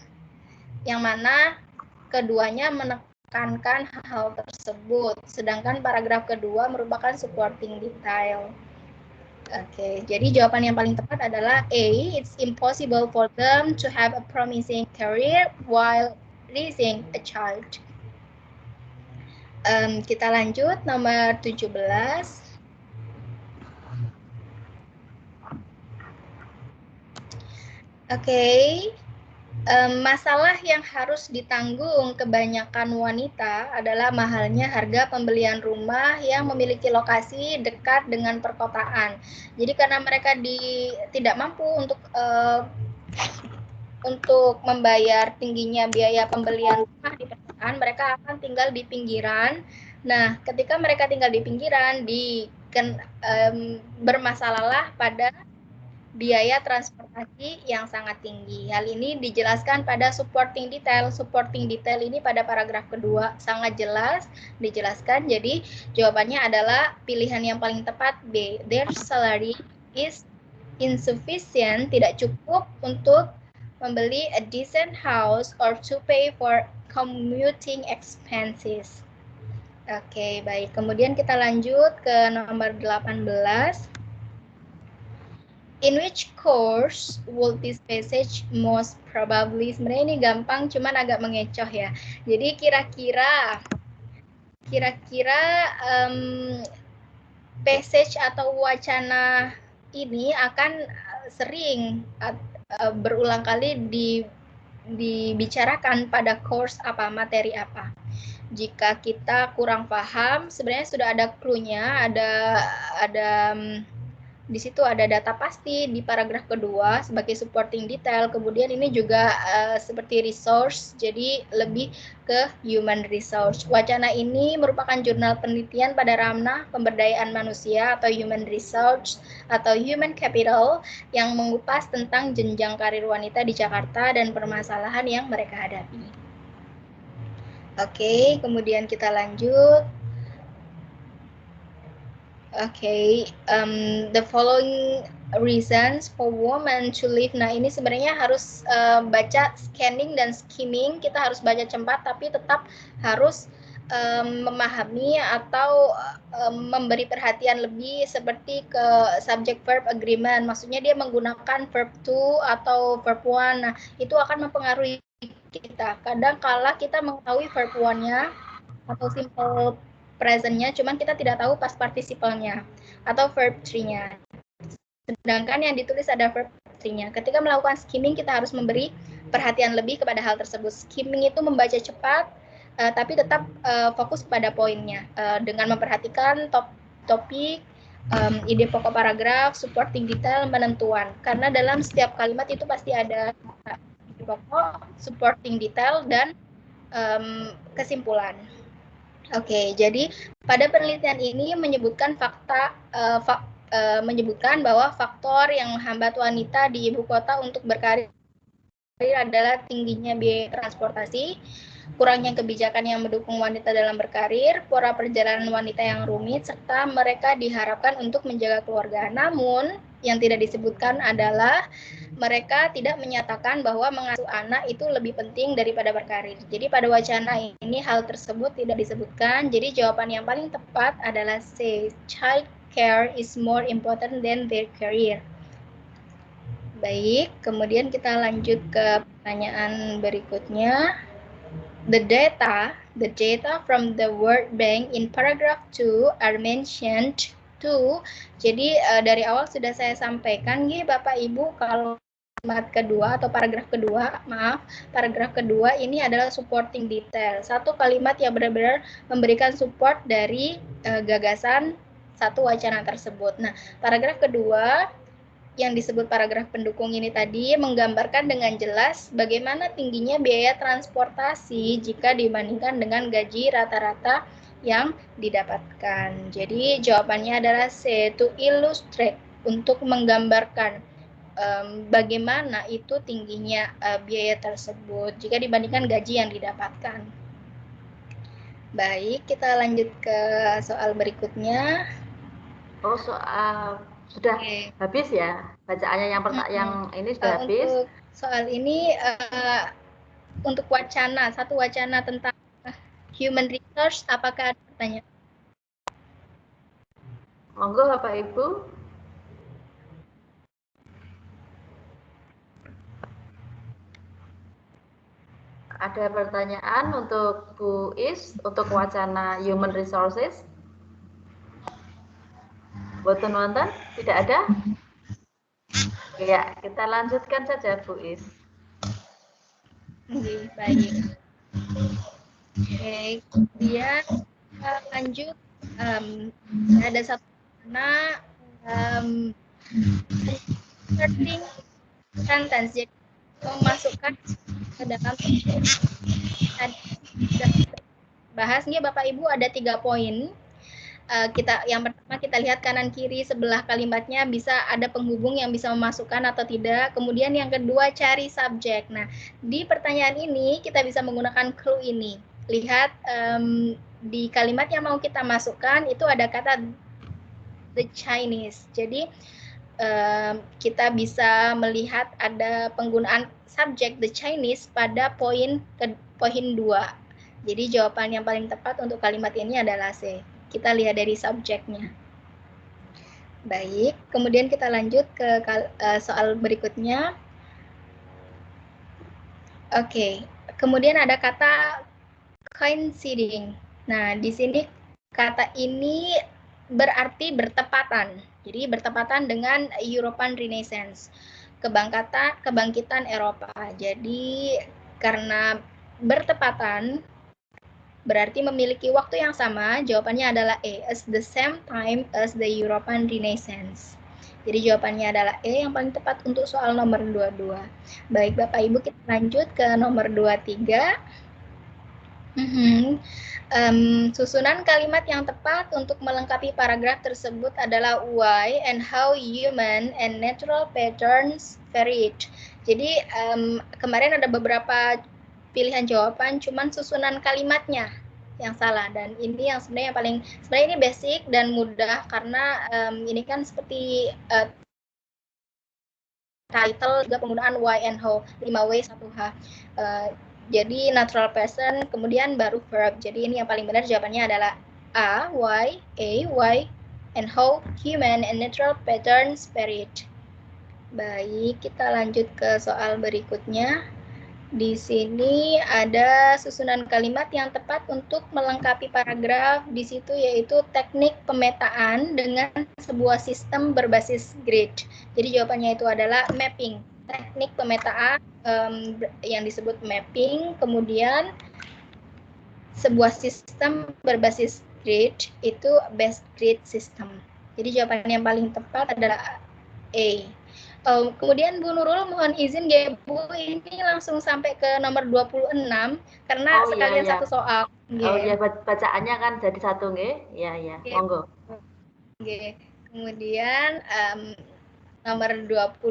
yang mana keduanya menekankan hal tersebut, sedangkan paragraf kedua merupakan supporting detail. Oke, jadi jawaban yang paling tepat adalah A. It's impossible for them to have a promising career while raising a child. Kita lanjut nomor 17. Oke, masalah yang harus ditanggung kebanyakan wanita adalah mahalnya harga pembelian rumah yang memiliki lokasi dekat dengan perkotaan. Jadi karena mereka tidak mampu untuk membayar tingginya biaya pembelian rumah di perkotaan, mereka akan tinggal di pinggiran. Nah, ketika mereka tinggal di pinggiran, bermasalahlah pada biaya transportasi yang sangat tinggi. Hal ini dijelaskan pada supporting detail. Supporting detail ini pada paragraf kedua sangat jelas dijelaskan. Jadi jawabannya adalah pilihan yang paling tepat B. Their salary is insufficient, tidak cukup untuk membeli a decent house or to pay for commuting expenses. Oke, baik. Kemudian kita lanjut ke nomor 18. In which course would this passage most probably? Sebenarnya ini gampang, cuman agak mengecoh ya. Jadi kira-kira passage atau wacana ini akan sering berulang kali dibicarakan pada course apa, materi apa. Jika kita kurang paham, sebenarnya sudah ada clue-nya, ada Di situ ada data pasti di paragraf kedua sebagai supporting detail. Kemudian ini juga seperti resource, jadi lebih ke human resource. Wacana ini merupakan jurnal penelitian pada ranah pemberdayaan manusia atau human resource atau human capital yang mengupas tentang jenjang karir wanita di Jakarta dan permasalahan yang mereka hadapi. Oke, kemudian kita lanjut. Okay, the following reasons for women to leave. Nah, ini sebenarnya harus baca scanning dan skimming. Kita harus baca cepat, tapi tetap harus memahami atau memberi perhatian lebih seperti ke subject verb agreement. Maksudnya dia menggunakan verb to atau verb one. Nah, itu akan mempengaruhi kita. Kadang kala kita mengetahui verb one-nya atau simple present-nya, cuman kita tidak tahu past participle-nya atau verb 3-nya. Sedangkan yang ditulis ada verb 3-nya. Ketika melakukan skimming, kita harus memberi perhatian lebih kepada hal tersebut. Skimming itu membaca cepat, tapi tetap fokus pada poinnya. Dengan memperhatikan topik, ide pokok paragraf, supporting detail, penentuan. Karena dalam setiap kalimat itu pasti ada ide pokok, supporting detail, dan kesimpulan. Oke, jadi pada penelitian ini menyebutkan menyebutkan bahwa faktor yang menghambat wanita di ibu kota untuk berkarir adalah tingginya biaya transportasi, kurangnya kebijakan yang mendukung wanita dalam berkarir, pola perjalanan wanita yang rumit, serta mereka diharapkan untuk menjaga keluarga. Namun, yang tidak disebutkan adalah mereka tidak menyatakan bahwa mengasuh anak itu lebih penting daripada berkarir. Jadi pada wacana ini hal tersebut tidak disebutkan. Jadi jawaban yang paling tepat adalah C. Child care is more important than their career. Baik, kemudian kita lanjut ke pertanyaan berikutnya. The data from the World Bank in paragraph 2 are mentioned to. Jadi dari awal sudah saya sampaikan, Bapak Ibu, kalau kalimat kedua atau paragraf kedua ini adalah supporting detail. Satu kalimat yang benar-benar memberikan support dari gagasan satu wacana tersebut. Nah, paragraf kedua yang disebut paragraf pendukung ini tadi menggambarkan dengan jelas bagaimana tingginya biaya transportasi jika dibandingkan dengan gaji rata-rata yang didapatkan. Jadi jawabannya adalah C, to illustrate, untuk menggambarkan bagaimana itu tingginya biaya tersebut jika dibandingkan gaji yang didapatkan. Baik, kita lanjut ke soal berikutnya. Oh, soal sudah habis ya bacaannya, yang ini sudah habis. Untuk soal ini untuk wacana, satu wacana tentang human resource, apakah ada pertanyaan? Monggo Bapak Ibu. Ada pertanyaan untuk Bu Is untuk wacana human resources? Boten wonten? Tidak ada? Ya, kita lanjutkan saja Bu Is. Baik. Oke, kemudian kita lanjut. Ada satu wacana inserting sentence, jadi memasukkan ke dalam bahasnya Bapak Ibu ada 3 poin. Yang pertama kita lihat kanan kiri sebelah kalimatnya bisa ada penghubung yang bisa memasukkan atau tidak. Kemudian yang kedua cari subjek. Nah, di pertanyaan ini kita bisa menggunakan clue ini. Lihat di kalimat yang mau kita masukkan itu ada kata the Chinese. Jadi kita bisa melihat ada penggunaan subjek the Chinese pada poin 2. Jadi jawaban yang paling tepat untuk kalimat ini adalah C. Kita lihat dari subjeknya. Baik, kemudian kita lanjut ke soal berikutnya. Oke, kemudian ada kata coinciding. Nah, di sini kata ini berarti bertepatan. Jadi bertepatan dengan European Renaissance, kebangkitan Eropa. Jadi karena bertepatan berarti memiliki waktu yang sama, jawabannya adalah A, at the same time as the European Renaissance. Jadi jawabannya adalah E yang paling tepat untuk soal nomor 22. Baik Bapak Ibu, kita lanjut ke nomor 23. Susunan kalimat yang tepat untuk melengkapi paragraf tersebut adalah why and how human and natural patterns varied. Jadi kemarin ada beberapa pilihan jawaban, cuman susunan kalimatnya yang salah, dan ini yang sebenarnya ini basic dan mudah karena ini kan seperti title juga penggunaan why and how, 5W 1H. Jadi natural person, kemudian baru verb. Jadi ini yang paling benar jawabannya adalah A, why, and how human and natural patterns varied. Baik, kita lanjut ke soal berikutnya. Di sini ada susunan kalimat yang tepat untuk melengkapi paragraf. Di situ yaitu teknik pemetaan dengan sebuah sistem berbasis grid. Jadi jawabannya itu adalah mapping. Teknik pemetaan yang disebut mapping, kemudian sebuah sistem berbasis grid itu base grid system. Jadi jawaban yang paling tepat adalah A. Kemudian Bu Nurul mohon izin ya Bu, ini langsung sampai ke nomor 26 karena sekalian satu soal. Oh iya, bacaannya kan jadi satu nggih. Iya, monggo. Kemudian nomor 25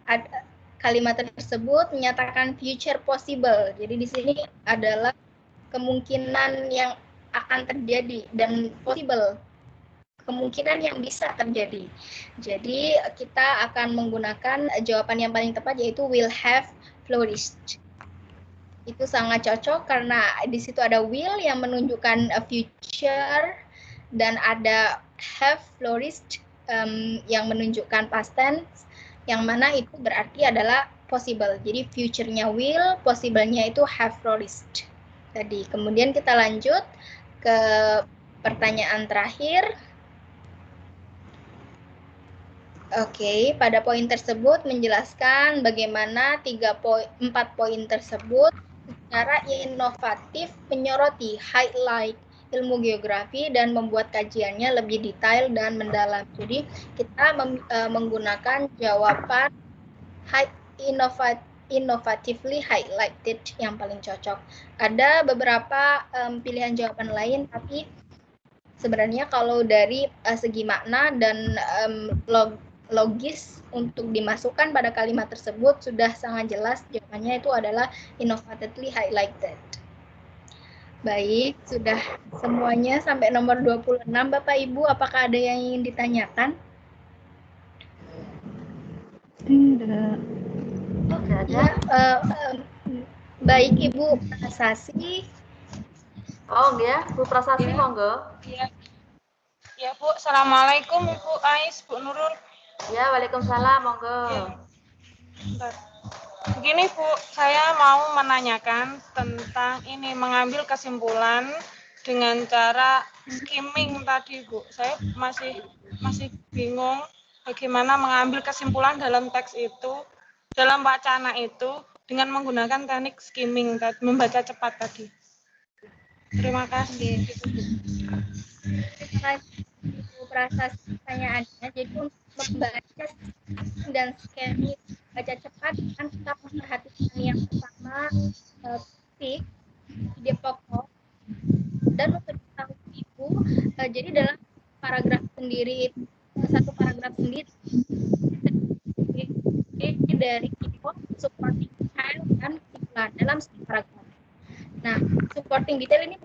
ada kalimat tersebut menyatakan future possible. Jadi di sini adalah kemungkinan yang akan terjadi dan possible, kemungkinan yang bisa terjadi. Jadi kita akan menggunakan jawaban yang paling tepat yaitu will have flourished. Itu sangat cocok karena di situ ada will yang menunjukkan a future dan ada have flourished yang menunjukkan past tense, yang mana itu berarti adalah possible. Jadi future-nya will, possible-nya itu have flourished. Tadi. Kemudian kita lanjut ke pertanyaan terakhir. Oke, pada poin tersebut menjelaskan bagaimana 4 poin tersebut secara inovatif menyoroti highlight ilmu geografi dan membuat kajiannya lebih detail dan mendalam. Jadi kita menggunakan jawaban innovatively highlighted yang paling cocok. Ada beberapa pilihan jawaban lain, tapi sebenarnya kalau dari segi makna dan logis untuk dimasukkan pada kalimat tersebut sudah sangat jelas jawabannya itu adalah innovatively highlighted. Baik, sudah semuanya sampai nomor 26 Bapak Ibu, apakah ada yang ingin ditanyakan? Tidak. Ya, baik Ibu Prasasi. Oh ya, Bu Prasasi monggo. Iya. Ya Bu, Assalamualaikum Ibu Ais, Bu Nurul. Ya, waalaikumsalam, monggo. Ya. Begini Bu, saya mau menanyakan tentang ini mengambil kesimpulan dengan cara skimming tadi Bu. Saya masih bingung bagaimana mengambil kesimpulan dalam teks itu, dalam wacana itu dengan menggunakan teknik skimming, membaca cepat tadi. Terima kasih. Terima kasih Bu Prasasi pertanyaannya. Jadi untuk membaca dan skimming baca cepat kan kita memperhatikan yang pertama topik, ide pokok, dan untuk diketahui Ibu, jadi dalam paragraf sendiri satu paragraf sendiri dari keyword, supporting detail dan kesimpulan dalam satu paragraf. Nah, supporting detail ini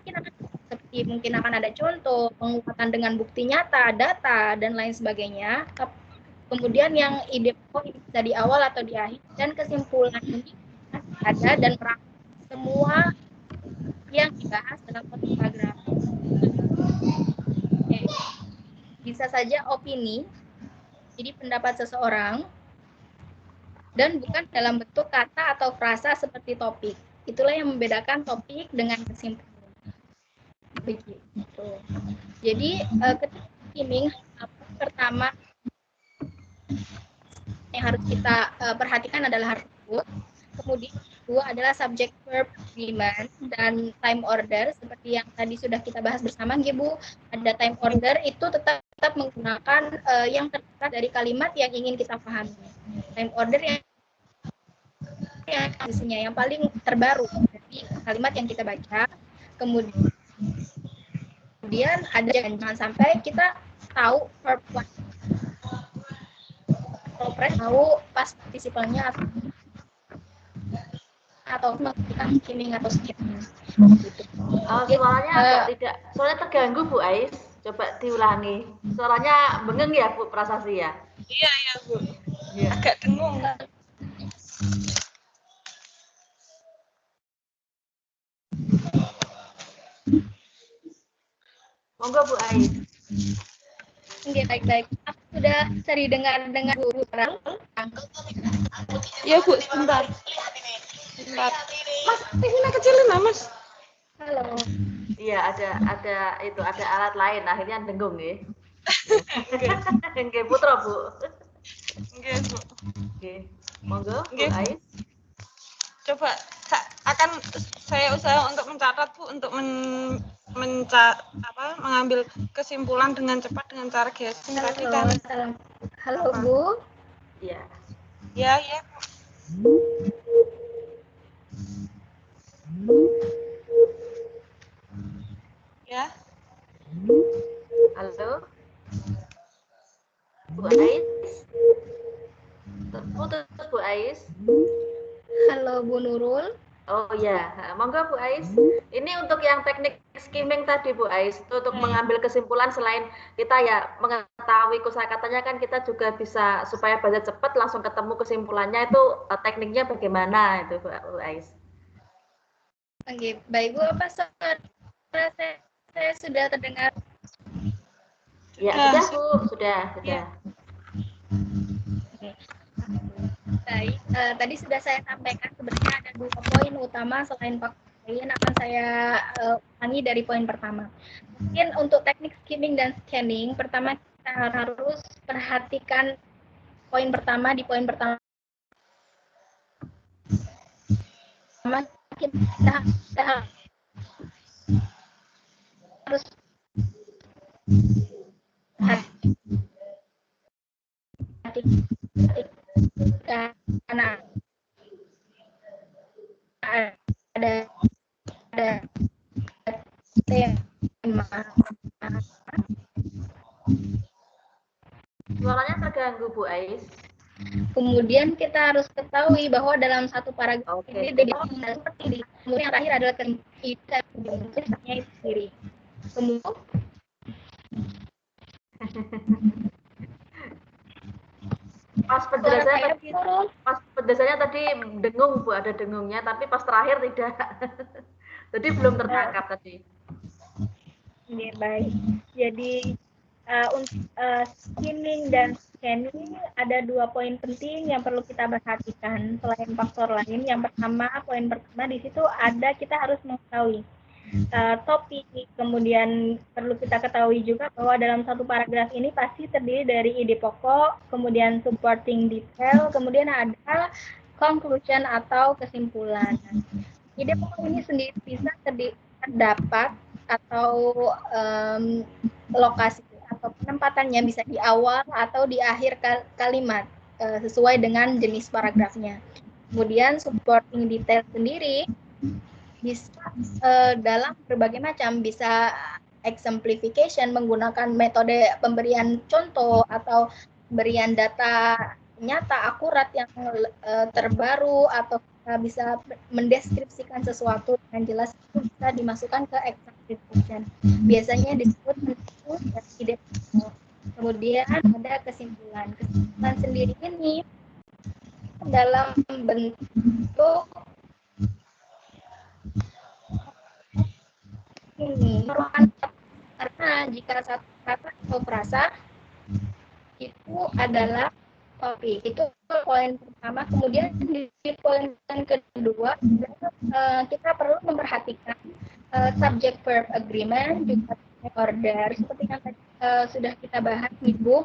mungkin akan ada contoh, penguatan dengan bukti nyata, data, dan lain sebagainya. Kemudian yang ide pokok bisa di awal atau di akhir, dan kesimpulan ini ada dan merangkum semua yang dibahas dalam satu paragraf. Bisa saja opini, jadi pendapat seseorang, dan bukan dalam bentuk kata atau frasa seperti topik. Itulah yang membedakan topik dengan kesimpulan. Begitu. Jadi ketika skimming, pertama yang harus kita perhatikan adalah artikel, kemudian kedua adalah subject verb agreement dan time order seperti yang tadi sudah kita bahas bersama Bu. Ada time order itu tetap menggunakan yang tertera dari kalimat yang ingin kita pahami. Time order yang isinya yang paling terbaru dari kalimat yang kita baca. Kemudian ada jangan sampai kita tahu verb tahu pas partisipannya atau melakukan skimming atau skipping. Gitu. Suaranya agak tidak, soalnya terganggu Bu Ais. Coba diulangi. Suaranya bengeng ya Bu Prasasti ya? Iya Bu. Ya. Agak dengung. Monggo Bu Ais. Oke, baik-baik. Aku sudah sering dengar guru terang. Ya Bu, sebentar. Mas, ini kecilin lah Mas. Halo. Iya, ada alat lain, akhirnya dengung ya. Oke, putra Bu. Oke Bu. Oke, monggo Bu Ais. Coba akan saya usaha untuk mencatat Bu, untuk mengambil kesimpulan dengan cepat dengan cara guessing tadi dan. Halo Bu. Iya. Ya. Ya. Halo. Bu Ais. Putus Bu Ais. Halo Bu Nurul. Oh ya, monggo Bu Ais. Ini untuk yang teknik skimming tadi Bu Ais, itu untuk mengambil kesimpulan selain kita ya mengetahui kosakatanya kan kita juga bisa supaya baca cepat langsung ketemu kesimpulannya itu tekniknya bagaimana itu Bu Ais. Oke, baik Bu, apa saya sudah terdengar? Ya, sudah Bu, sudah. Ya. Baik, tadi sudah saya sampaikan sebenarnya ada 2 poin utama selain poin akan saya ulangi dari poin pertama. Mungkin untuk teknik skimming dan scanning, pertama kita harus perhatikan poin pertama di poin pertama. Kita harus karena ada tema. Suaranya terganggu Bu Ais. Kemudian kita harus ketahui bahwa dalam satu paragraf ini seperti ini. Kemudian yang terakhir adalah kita itu sendiri. Kemudian pas penjelasannya tadi dengung Bu, ada dengungnya, tapi pas terakhir tidak. Jadi belum tertangkap tadi. Oke, baik. Jadi untuk skimming dan scanning ada 2 poin penting yang perlu kita perhatikan selain faktor lain. Yang pertama, poin pertama di situ ada kita harus mengetahui topik, kemudian perlu kita ketahui juga bahwa dalam satu paragraf ini pasti terdiri dari ide pokok, kemudian supporting detail, kemudian ada conclusion atau kesimpulan. Ide pokok ini sendiri bisa terdapat atau lokasi atau penempatannya bisa di awal atau di akhir kalimat sesuai dengan jenis paragrafnya. Kemudian supporting detail sendiri bisa dalam berbagai macam, bisa exemplification menggunakan metode pemberian contoh atau pemberian data nyata akurat yang terbaru, atau kita bisa mendeskripsikan sesuatu dengan jelas, itu bisa dimasukkan ke exemplification. Biasanya disebut ide. Kemudian ada kesimpulan. Kesimpulan sendiri ini dalam bentuk ini merupakan, karena jika satu kata atau frasa itu adalah topik, itu poin pertama. Kemudian di poin kedua kita perlu memperhatikan subject verb agreement, juga order seperti yang tadi sudah kita bahas nih Bu.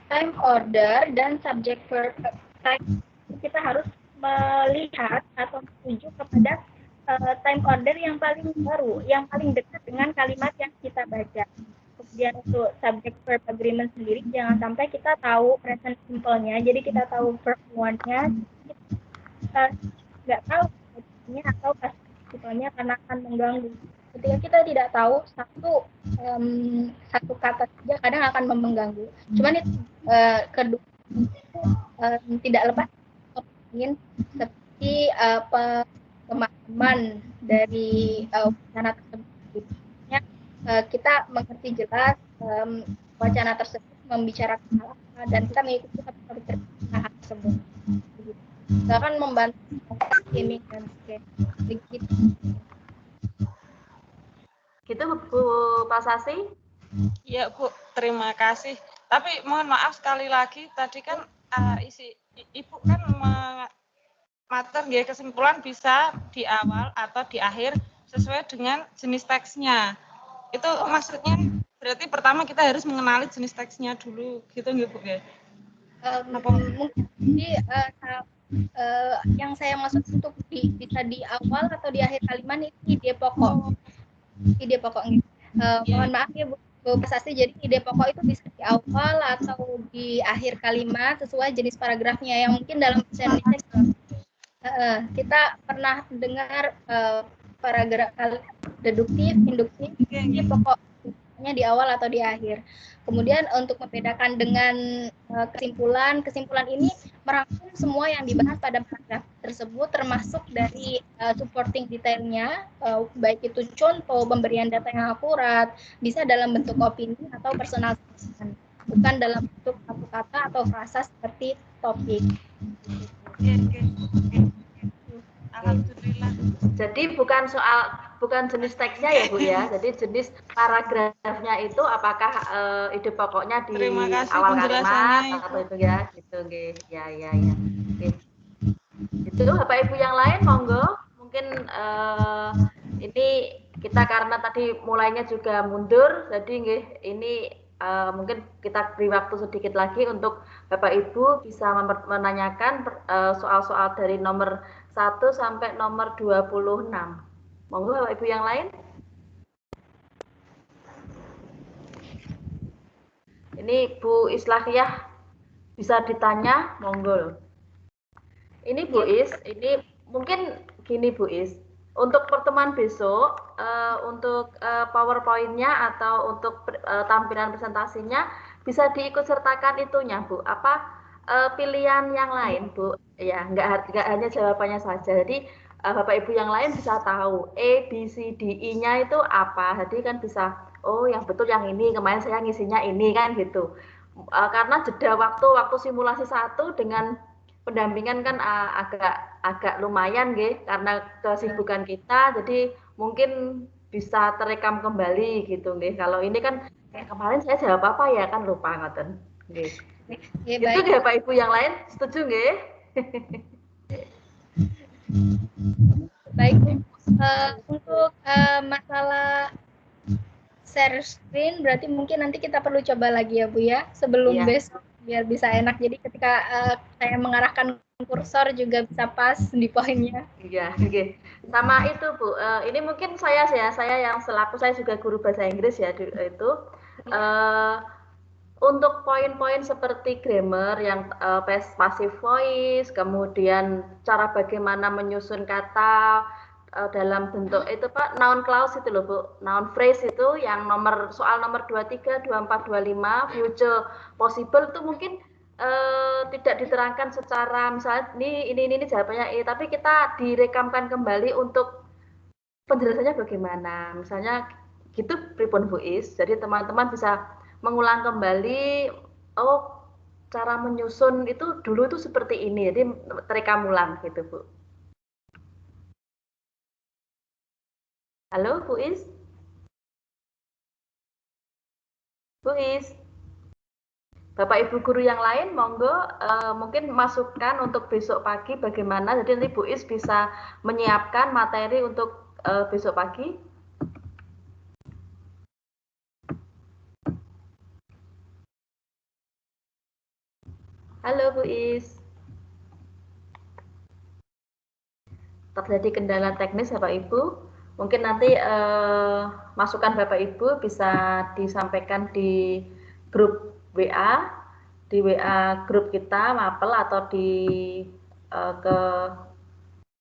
Time order dan subject verb time, kita harus melihat atau menuju kepada time order yang paling baru, yang paling dekat dengan kalimat yang kita baca. Kemudian untuk subject verb agreement sendiri, jangan sampai kita tahu present simple-nya, jadi kita tahu verb one-nya, kita nggak tahu ini atau past simple-nya karena akan mengganggu. Ketika kita tidak tahu satu kata saja kadang akan mengganggu. Cuman itu kedua tidak lepas ingin seperti pemahaman dari wacana tersebut. Kita mengerti jelas wacana tersebut membicarakan hal apa dan kita mengikuti satu hal tersebut. Itu akan membantu ini dan begitu. Gitu Bu Pasasi? Iya Bu, terima kasih. Tapi mohon maaf sekali lagi, tadi kan Ibu kan mater ya, kesimpulan bisa di awal atau di akhir sesuai dengan jenis teksnya. Itu maksudnya berarti pertama kita harus mengenali jenis teksnya dulu, gitu nggak Bu ya? Mungkin yang saya maksud untuk bisa di awal atau di akhir kalimat itu ide pokok. Ide pokoknya. Mohon maaf ya Bu Pasasi, jadi ide pokok itu bisa di awal atau di akhir kalimat sesuai jenis paragrafnya yang mungkin dalam bahasa Indonesia kita pernah dengar paragraf deduktif, induktif, ini pokoknya di awal atau di akhir. Kemudian untuk membedakan dengan kesimpulan ini merangkum semua yang dibahas pada paragraf tersebut, termasuk dari supporting detailnya, baik itu contoh, pemberian data yang akurat, bisa dalam bentuk opini atau personal statement, bukan dalam bentuk satu kata atau frasa seperti topik. Alhamdulillah. Jadi bukan jenis teksnya ya Bu ya. Jadi jenis paragrafnya itu apakah ide pokoknya di awal kalimat atau itu ya gitu nggih. Ya. Oke. Itu Bapak Ibu yang lain monggo. Mungkin ini kita karena tadi mulainya juga mundur, jadi nggih ini mungkin kita beri waktu sedikit lagi untuk Bapak Ibu bisa menanyakan soal-soal dari nomor 1 sampai nomor 26. Monggo Bapak Ibu yang lain. Ini Bu Islahiyah bisa ditanya, monggo. Ini Bu Is, ini mungkin gini Bu Is, untuk pertemuan besok, untuk PowerPoint-nya atau untuk tampilan presentasinya bisa diikut sertakan itunya Bu, pilihan yang lain Bu, ya nggak hanya jawabannya saja. Jadi Bapak Ibu yang lain bisa tahu A, B, C, D, I-nya itu apa. Jadi kan bisa, oh yang betul yang ini, kemarin saya ngisinya ini kan gitu. Karena jeda waktu simulasi 1 dengan pendampingan kan agak lumayan nggih karena kesibukan kita, jadi mungkin bisa terekam kembali gitu nggih. Kalau ini kan kemarin saya jawab apa ya kan lupa ngoten nggih. Ya, itu nggih Bapak Ibu yang lain setuju nggih? Baik, untuk masalah share screen berarti mungkin nanti kita perlu coba lagi ya Bu ya sebelum besok biar bisa enak. Jadi ketika saya mengarahkan kursor juga bisa pas di poinnya. Iya, oke. Sama itu Bu. Ini mungkin saya yang selaku saya juga guru bahasa Inggris ya itu. Untuk poin-poin seperti grammar yang passive voice, kemudian cara bagaimana menyusun kata dalam bentuk itu Pak, noun clause itu loh Bu, noun phrase itu yang soal nomor 23, 24, 25, future possible itu mungkin tidak diterangkan secara misalnya ini jawabannya tapi kita direkamkan kembali untuk penjelasannya bagaimana, misalnya gitu pripun Bu Is, jadi teman-teman bisa mengulang kembali, oh cara menyusun itu dulu itu seperti ini, jadi terekam ulang gitu Bu. Halo Bu Is? Bu Is? Bapak Ibu guru yang lain monggo mungkin masukkan untuk besok pagi bagaimana, jadi nanti Bu Is bisa menyiapkan materi untuk besok pagi. Halo Bu Is. Terjadi kendala teknis Bapak Ibu. Mungkin nanti masukan Bapak Ibu bisa disampaikan di grup WA, di WA grup kita Mapel, atau di ke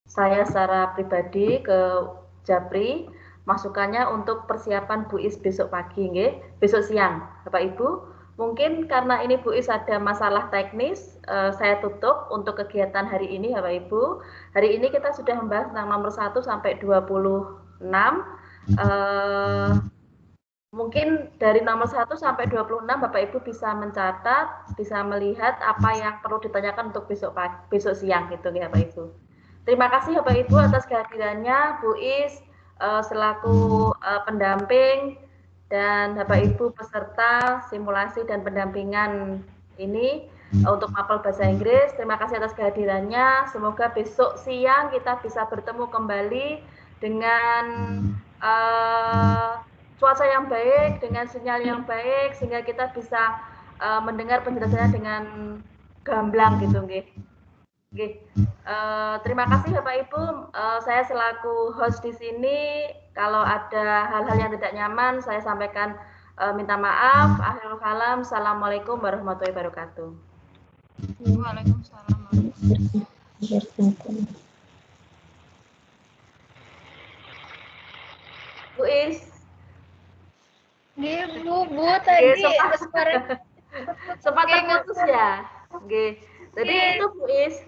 saya secara pribadi ke Japri, masukannya untuk persiapan Bu Is besok pagi, nggih, besok siang, Bapak Ibu. Mungkin karena ini Bu Is ada masalah teknis, saya tutup untuk kegiatan hari ini, Bapak Ibu. Hari ini kita sudah membahas tentang nomor 1 sampai 26. Mungkin dari nomor 1 sampai 26 Bapak Ibu bisa mencatat, bisa melihat apa yang perlu ditanyakan untuk besok pagi, besok siang gitu ya Bapak Ibu. Terima kasih Bapak Ibu atas kehadirannya, Bu Is selaku pendamping, dan Bapak Ibu peserta simulasi dan pendampingan ini untuk mapel bahasa Inggris. Terima kasih atas kehadirannya. Semoga besok siang kita bisa bertemu kembali dengan cuaca yang baik, dengan sinyal yang baik, sehingga kita bisa mendengar penjelasannya dengan gamblang gitu, nggih. Terima kasih Bapak Ibu. Saya selaku host di sini, kalau ada hal-hal yang tidak nyaman, saya sampaikan minta maaf. Akhirul kalam. Assalamualaikum warahmatullahi wabarakatuh. Waalaikumsalam warahmatullahi wabarakatuh. Bu Is. Bu tadi sempat terputus ya. Oke. Jadi itu Bu Is,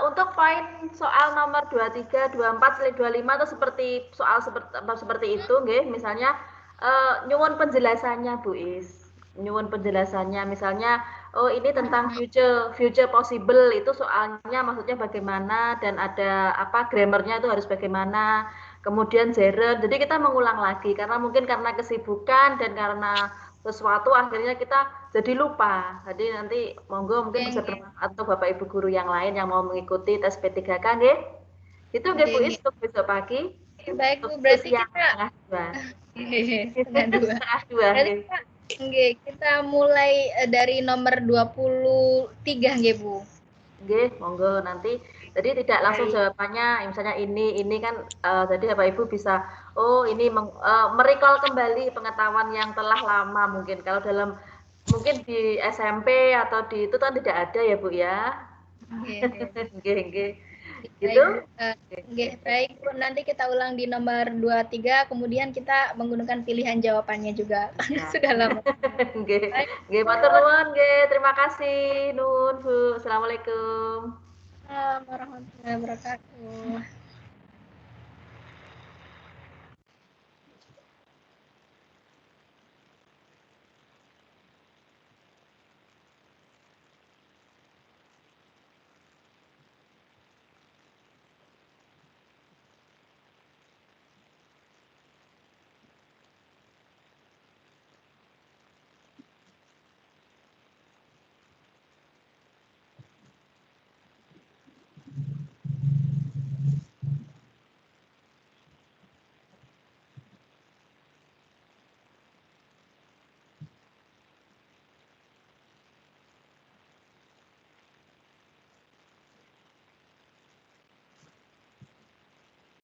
untuk poin soal nomor 23, 24, 25 atau seperti soal seperti itu, nggih, misalnya nyuwun penjelasannya Bu Is. Nyuwun penjelasannya, misalnya oh ini tentang future possible, itu soalnya maksudnya bagaimana, dan ada apa grammarnya itu harus bagaimana, kemudian gerund. Jadi kita mengulang lagi karena mungkin karena kesibukan dan karena sesuatu akhirnya kita jadi lupa. Jadi nanti monggo mungkin bisa atau Bapak Ibu guru yang lain yang mau mengikuti tes P3K, nggih. Itu nggih Bu Is untuk besok pagi. Baik Bu, berarti kita setengah dua. Kita mulai dari nomor 23 nggih Bu. Nggih, monggo nanti. Jadi tidak langsung jawabannya misalnya ini kan jadi Bapak Ibu bisa ini merecall kembali pengetahuan yang telah lama mungkin. Kalau dalam mungkin di SMP atau di itu kan tidak ada ya Bu ya. Nggih. Gitu. Baik Bu, nanti kita ulang di nomor 23, kemudian kita menggunakan pilihan jawabannya juga. Sudah lama. Nggih, matur nuwun nggih. Terima kasih. Nuwun Bu. Assalamualaikum. Warahmatullahi wabarakatuh.